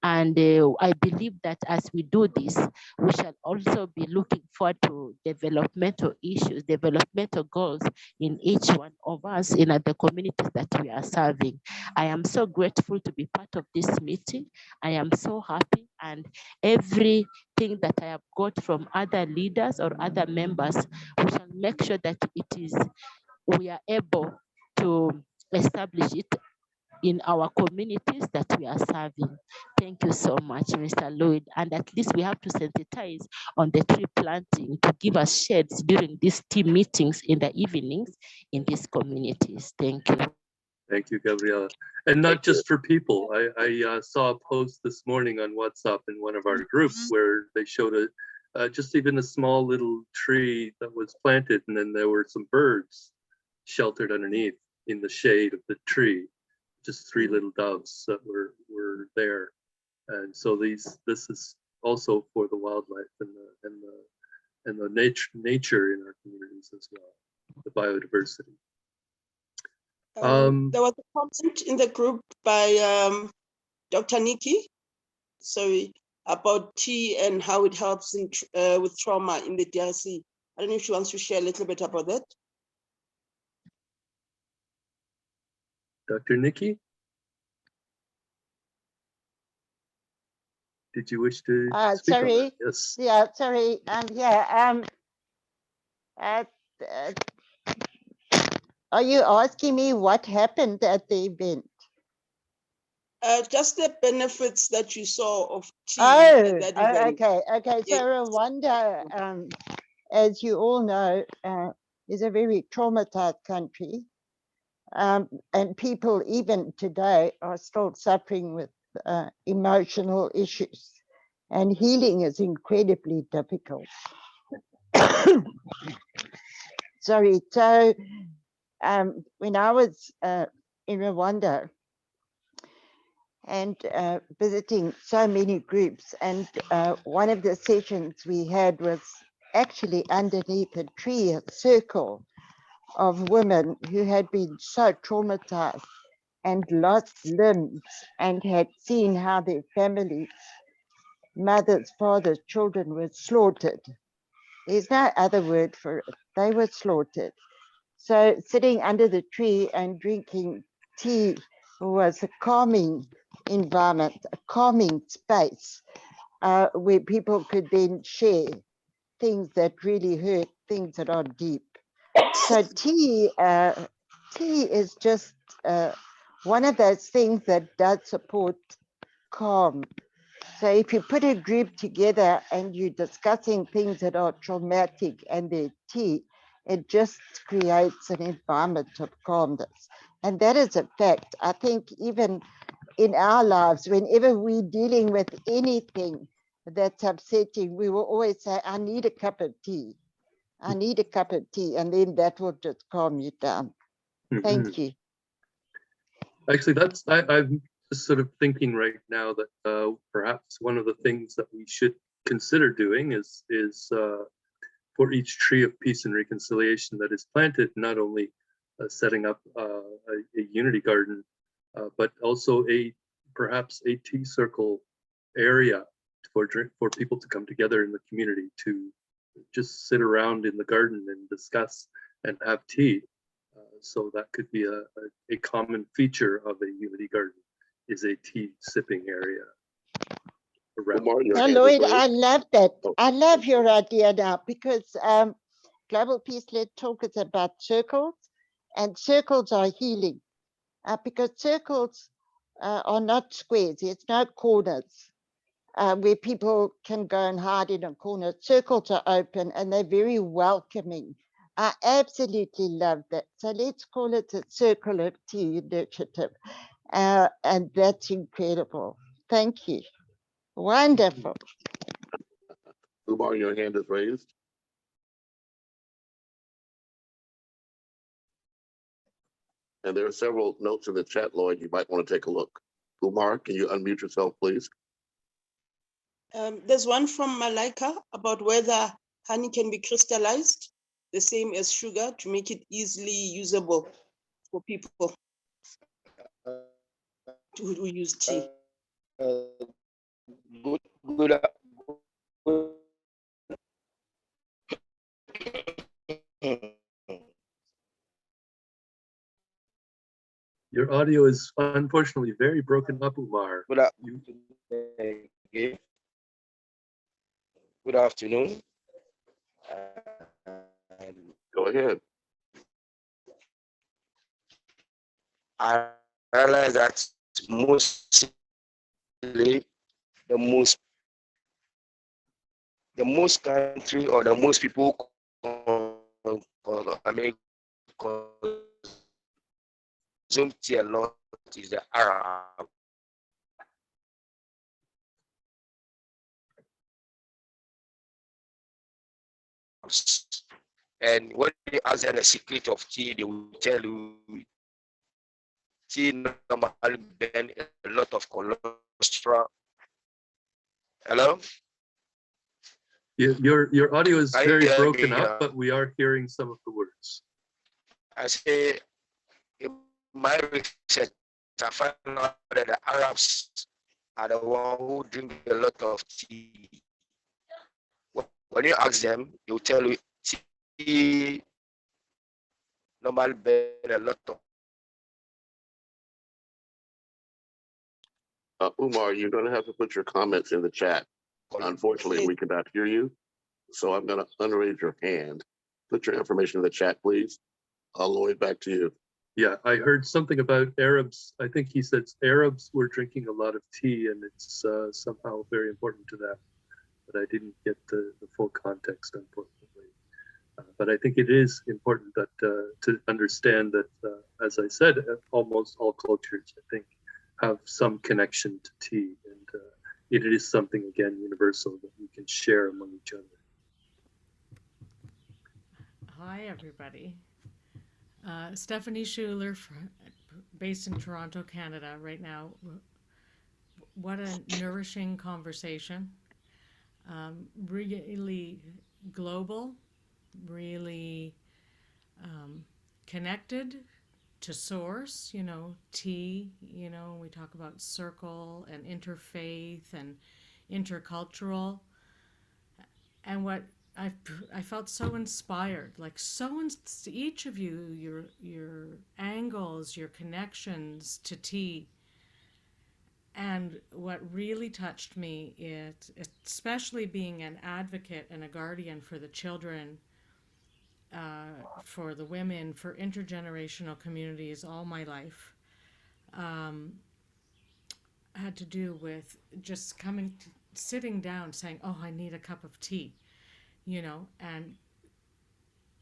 And I believe that as we do this, we shall also be looking forward to developmental issues, developmental goals in each one of us in the communities that we are serving. I am so grateful to be part of this meeting. I am so happy, and everything that I have got from other leaders or other members, we shall make sure that we are able to establish it in our communities that we are serving. Thank you so much, Mr. Lloyd. And at least we have to sensitize on the tree planting to give us shades during these team meetings in the evenings in these communities. Thank you. Thank you, Gabriela. And not just for people. I saw a post this morning on WhatsApp in one of our groups where they showed just even a small little tree that was planted, and then there were some birds sheltered underneath in the shade of the tree. Just 3 little doves that were there, and so this is also for the wildlife and the nature in our communities as well, the biodiversity. There was a comment in the group by Dr. Nikki, about tea and how it helps in with trauma in the DRC. I don't know if she wants to share a little bit about that. Dr. Nikki? Did you wish to speak on that? Yes. Yeah, sorry. Are you asking me what happened at the event? Just the benefits that you saw of tea. Okay. So Rwanda, as you all know, is a very traumatized country. And people even today are still suffering with emotional issues, and healing is incredibly difficult. Sorry. So when I was in Rwanda and visiting so many groups, and one of the sessions we had was actually underneath a tree, a circle of women who had been so traumatized and lost limbs and had seen how their families, mothers, fathers, children were slaughtered. There's no other word for it. They were slaughtered. So sitting under the tree and drinking tea was a calming environment, a calming space where people could then share things that really hurt, things that are deep. So tea is just one of those things that does support calm. So if you put a group together and you're discussing things that are traumatic and there's tea, it just creates an environment of calmness. And that is a fact. I think even in our lives, whenever we're dealing with anything that's upsetting, we will always say, I need a cup of tea. I need a cup of tea, and then that will just calm you down. Thank you. Actually, I'm just sort of thinking right now that perhaps one of the things that we should consider doing is for each tree of peace and reconciliation that is planted, not only setting up a unity garden, but also perhaps a tea circle area for people to come together in the community to just sit around in the garden and discuss and have tea. So that could be a common feature of a unity garden, is a tea sipping area. Lloyd, I love that. I love your idea now, because Global Peace-led talk is about circles, and circles are healing, because circles are not squares. There's no corners where people can go and hide in a corner. Circles are open and they're very welcoming I absolutely love that. So let's call it a Circle of Tea initiative. And that's incredible. Thank you. Wonderful. Umar, your hand is raised. And there are several notes in the chat, Lloyd. You might want to take a look. Umar, can you unmute yourself, please? There's one from Malaika about whether honey can be crystallized, the same as sugar, to make it easily usable for people who use tea. Good. Your audio is unfortunately very broken up, Umar. Good afternoon. Go ahead. I realize that mostly the most country or the most people consume tea a lot is the Arab. And when you ask them the secret of tea, they will tell you tea normally burn a lot of cholesterol. Hello? Your audio is Can you very hear broken me, up, but we are hearing some of the words. I say, in my research, I found out that the Arabs are the ones who drink a lot of tea. When you ask them, they will tell you tea normally burn a lot of. Umar, you're going to have to put your comments in the chat. Unfortunately, we cannot hear you. So I'm going to unraise your hand. Put your information in the chat, please. Lloyd, back to you. Yeah, I heard something about Arabs. I think he said Arabs were drinking a lot of tea, and it's somehow very important to them. But I didn't get the full context, unfortunately. But I think it is important that to understand that, as I said, almost all cultures, I think, have some connection to tea, and it is something, again, universal that we can share among each other. Hi, everybody. Stephanie Schuler, based in Toronto, Canada, right now. What a nourishing conversation. Really global, really connected to source, you know, tea, you know, we talk about circle and interfaith and intercultural. And what I felt so inspired, like each of you, your angles, your connections to tea. And what really touched me is, especially being an advocate and a guardian for the children, for the women, for intergenerational communities all my life, had to do with just sitting down saying, oh, I need a cup of tea, you know, and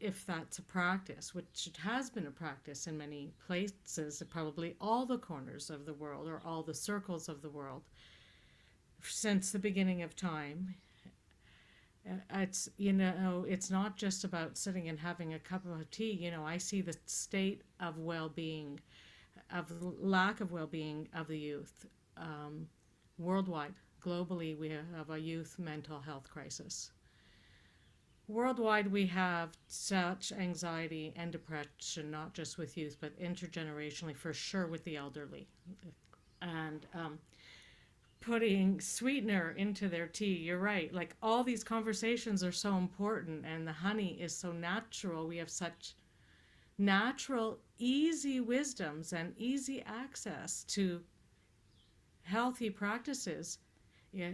if that's a practice, which it has been a practice in many places, probably all the corners of the world or all the circles of the world since the beginning of time. It's, you know, it's not just about sitting and having a cup of tea. You know, I see the state of well-being, of lack of well-being of the youth worldwide. Globally, we have a youth mental health crisis. Worldwide, we have such anxiety and depression, not just with youth, but intergenerationally, for sure, with the elderly. And putting sweetener into their tea, you're right. Like, all these conversations are so important, and the honey is so natural. We have such natural, easy wisdoms and easy access to healthy practices. Yeah,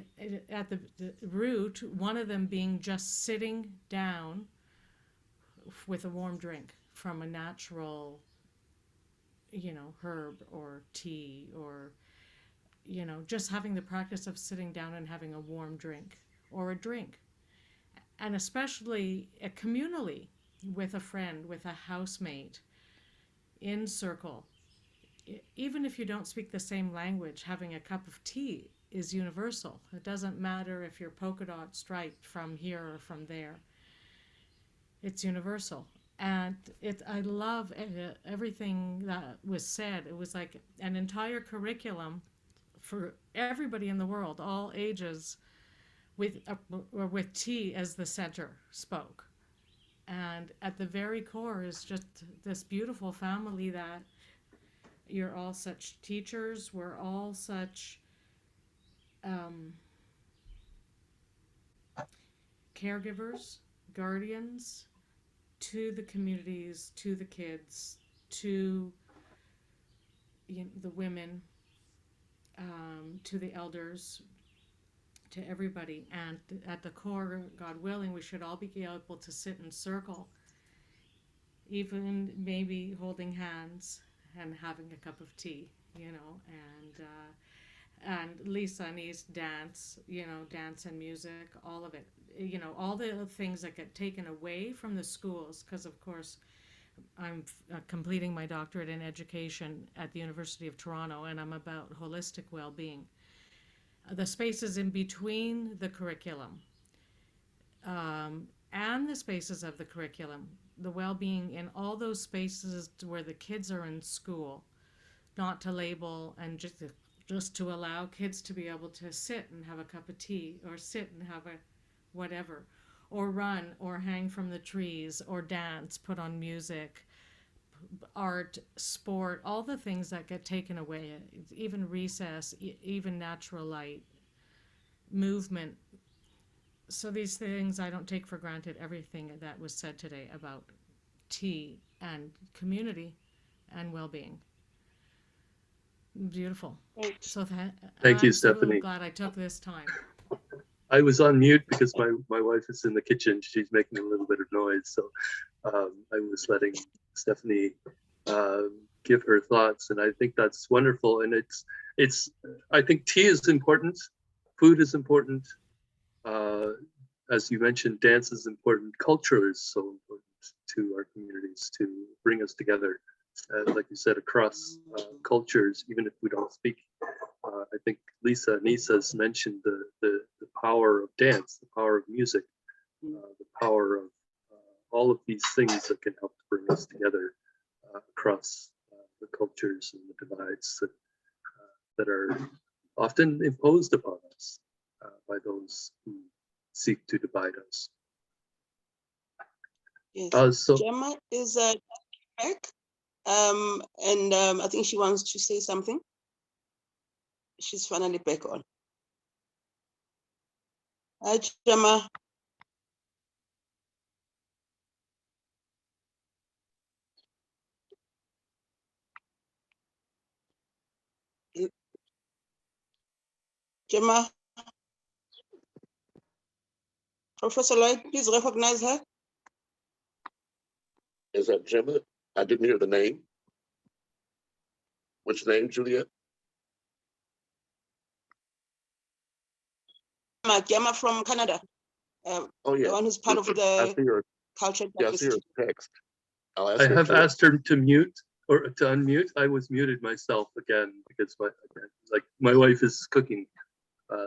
at the root, one of them being just sitting down with a warm drink from a natural, you know, herb or tea, or, you know, just having the practice of sitting down and having a warm drink or a drink. And especially communally, with a friend, with a housemate, in circle. Even if you don't speak the same language, having a cup of tea is universal. It doesn't matter if you're polka dot striped from here or from there. It's universal. And I love everything that was said. It was like an entire curriculum for everybody in the world, all ages, with tea as the center spoke. And at the very core is just this beautiful family that you're all such teachers, we're all such caregivers, guardians to the communities, to the kids, to the women, to the elders, to everybody. And at the core, God willing, we should all be able to sit in circle, even maybe holding hands and having a cup of tea, and Lisa and East dance, dance and music, all of it, all the things that get taken away from the schools, because of course I'm completing my doctorate in education at the University of Toronto, and I'm about holistic well-being. The spaces in between the curriculum and the spaces of the curriculum, the well-being in all those spaces where the kids are in school, not to label and just to allow kids to be able to sit and have a cup of tea, or sit and have a whatever, or run, or hang from the trees, or dance, put on music, art, sport, all the things that get taken away, even recess, even natural light, movement. So these things I don't take for granted, everything that was said today about tea and community and well-being. Beautiful. So Thank you, I'm so Stephanie. glad I took this time. I was on mute because my wife is in the kitchen. She's making a little bit of noise. So I was letting Stephanie give her thoughts. And I think that's wonderful. And I think tea is important. Food is important. As you mentioned, dance is important. Culture is so important to our communities to bring us together. Like you said, across cultures, even if we don't speak. I think Lisa Nisa's mentioned the power of dance, the power of music, the power of all of these things that can help to bring us together across the cultures and the divides that are often imposed upon us by those who seek to divide us. Yes. So Gemma is back, and I think she wants to say something. She's finally back on. Hi, Gemma. Gemma. Professor Lloyd, please recognize her. Is that Gemma? I didn't hear the name. Which name, Juliet? Gemma from Canada. Oh yeah, the one who's part of the culture. Yeah, I see her text. I have asked her to mute or to unmute. I was muted myself again because my wife is cooking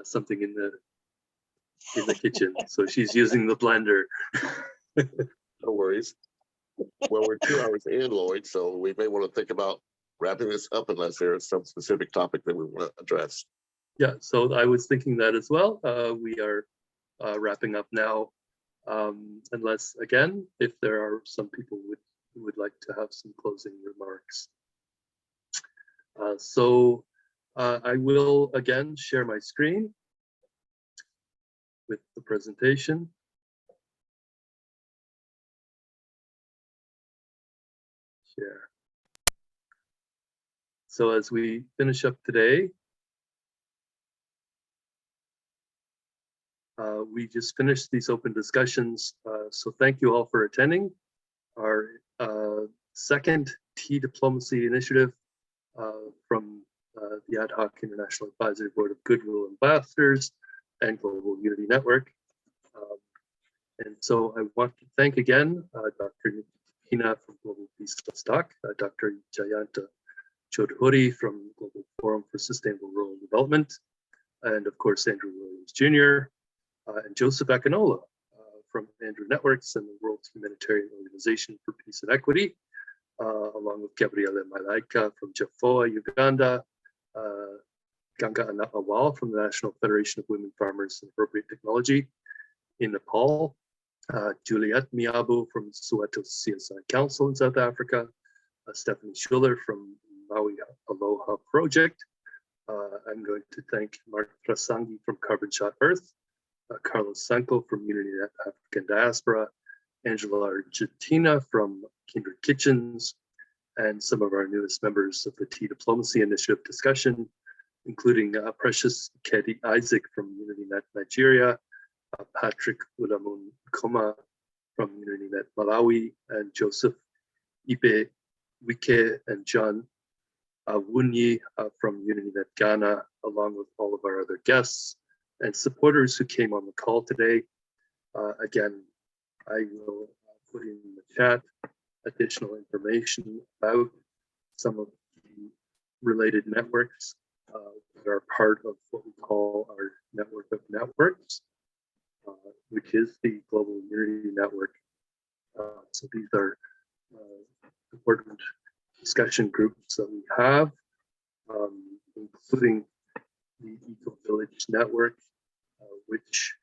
something in the kitchen, so she's using the blender. No worries. Well, we're 2 hours in, Lloyd, so we may want to think about wrapping this up unless there is some specific topic that we want to address. Yeah, so I was thinking that as well. We are wrapping up now, unless, again, if there are some people who would like to have some closing remarks. So I will, again, share my screen with the presentation. Share. So as we finish up today, we just finished these open discussions. So thank you all for attending our second Tea Diplomacy Initiative from the Ad Hoc International Advisory Board of Goodwill Ambassadors and Global Unity Network. And So I want to thank again Dr. Hina from Global Peace Stock, Dr. Jayanta Chodhuri from Global Forum for Sustainable Rural Development, and of course Andrew Williams Jr. And Joseph Akinola from Andrew Networks and the World Humanitarian Organization for Peace and Equity, along with Gabriele Malaika from Jaffoa, Uganda, Ganga Awal from the National Federation of Women Farmers and Appropriate Technology in Nepal, Juliet Miabu from Soweto CSI Council in South Africa, Stephanie Schuller from Maui Aloha Project. I'm going to thank Mark Rasangi from Carbon Shot Earth, Carlos Sanko from UnityNet African Diaspora, Angela Argentina from Kindred Kitchens, and some of our newest members of the Tea Diplomacy Initiative discussion, including Precious Kedi Isaac from UnityNet Nigeria, Patrick Ulamun Koma from UnityNet Malawi, and Joseph Ibe Wike and John Wunyi from UnityNet Ghana, along with all of our other guests and supporters who came on the call today. Again, I will put in the chat additional information about some of the related networks that are part of what we call our network of networks, which is the Global Unity Network. So these are important discussion groups that we have, including the Eco Village Network, which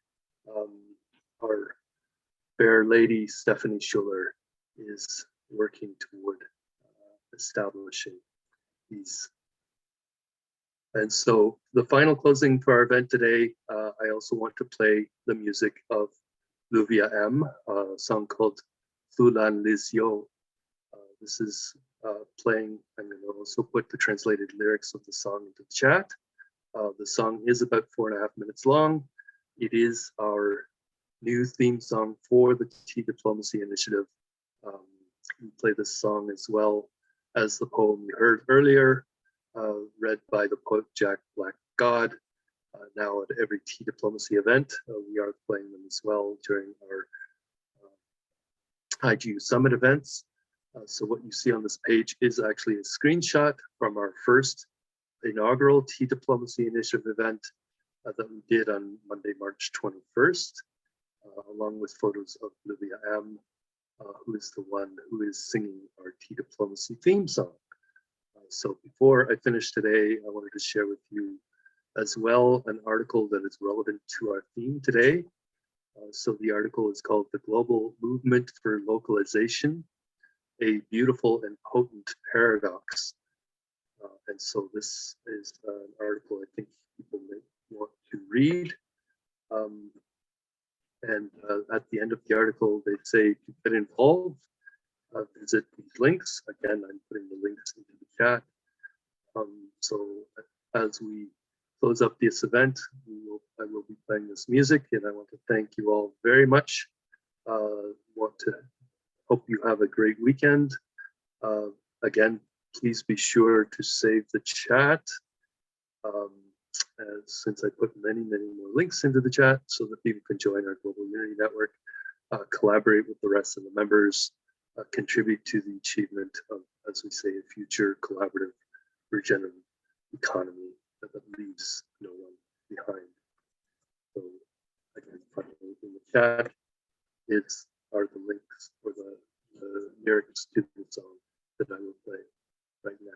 our fair lady Stephanie Schuller is working toward establishing these. And so the final closing for our event today, I also want to play the music of Luvia M, a song called Thulan Lizio. This is playing. I'm going to also put the translated lyrics of the song into the chat. The song is about 4.5 minutes long. It is our new theme song for the Tea Diplomacy Initiative. We play this song as well as the poem you heard earlier, read by the poet Jack Black God. Now at every Tea Diplomacy event, we are playing them as well during our IGU Summit events. So what you see on this page is actually a screenshot from our first inaugural Tea Diplomacy Initiative event that we did on Monday, March 21st, along with photos of Livia M, who is the one who is singing our Tea Diplomacy theme song. So before I finish today, I wanted to share with you as well an article that is relevant to our theme today. So the article is called "The Global Movement for Localization, a Beautiful and Potent Paradox." And so this is an article I think people may want to read. At the end of the article, they say to get involved, visit these links. Again, I'm putting the links into the chat. So as we close up this event, I will be playing this music, and I want to thank you all very much. Hope you have a great weekend. Again, please be sure to save the chat, since I put many more links into the chat so that people can join our Global Unity Network, collaborate with the rest of the members, contribute to the achievement of, as we say, a future collaborative regenerative economy that leaves no one behind. So again, in the chat are the links for the lyrics to the song that I will play right now.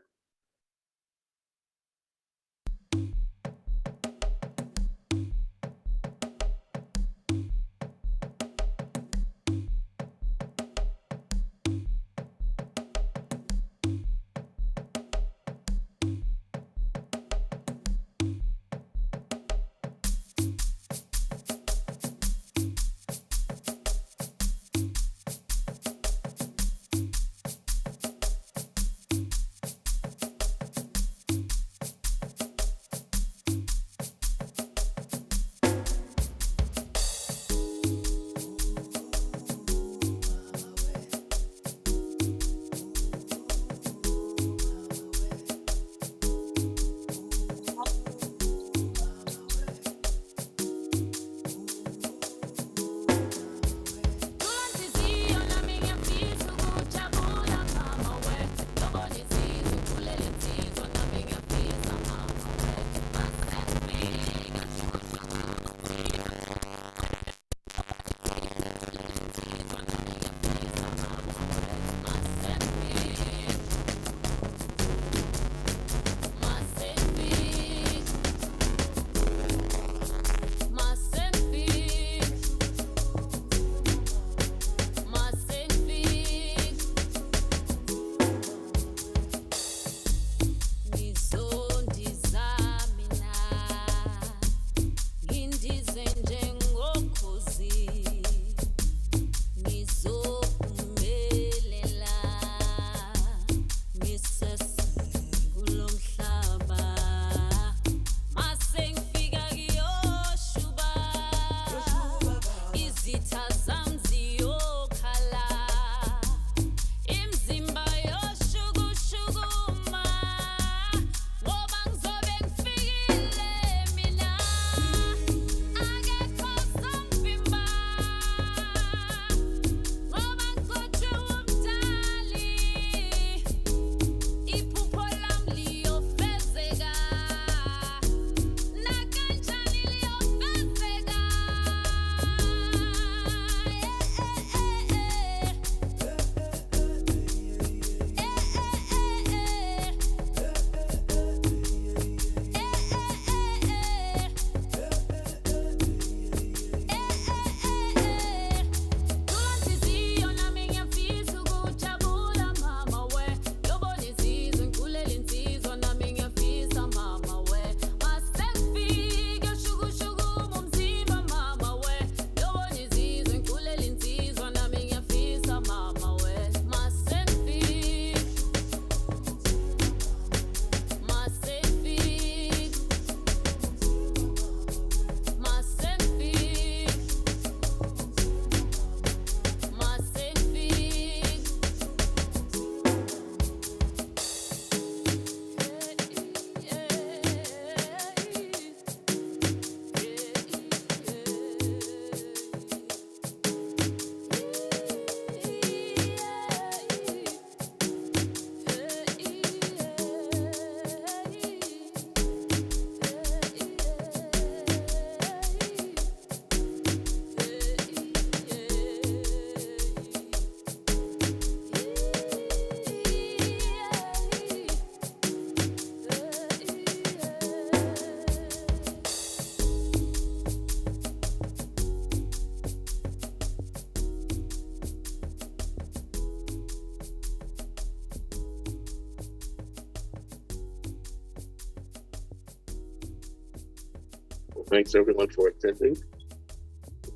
Thanks everyone for attending.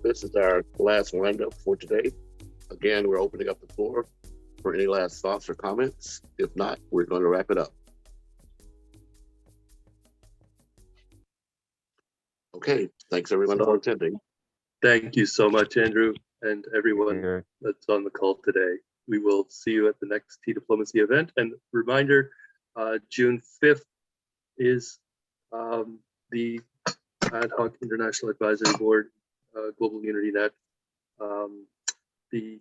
This is our last windup for today. Again, we're opening up the floor for any last thoughts or comments. If not, we're going to wrap it up. Okay, thanks everyone for attending. Thank you so much, Andrew, and everyone that's on the call today. We will see you at the next T-Diplomacy event. And reminder, June 5th is the Ad Hoc International Advisory Board, Global UnityNet, the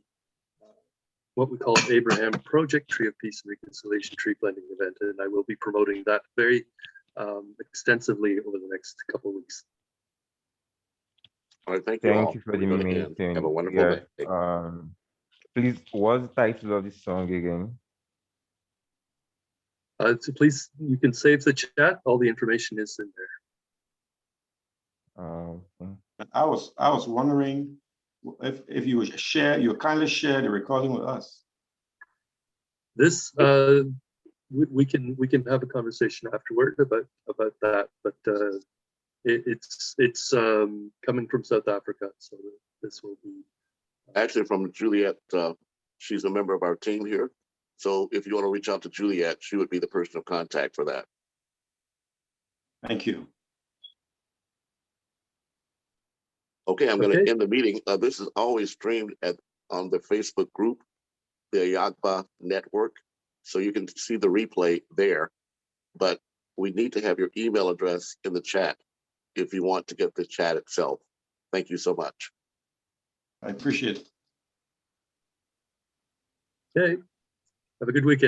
what we call Abraham Project Tree of Peace and Reconciliation Tree Planting event, and I will be promoting that very extensively over the next couple of weeks. All right, thank you all. You for the meeting. Have a wonderful day. Please, what's the title of the song again? So please, you can save the chat. All the information is in there. I was wondering if you would kindly share the recording with us. This we can have a conversation afterward about that, but it's coming from South Africa, so this will be actually from Juliet. She's a member of our team here, so if you want to reach out to Juliet, she would be the person of contact for that. Thank you. Okay, I'm going to end the meeting. This is always streamed on the Facebook group, the AHIABGA network, so you can see the replay there. But we need to have your email address in the chat if you want to get the chat itself. Thank you so much. I appreciate it. Okay. Have a good weekend.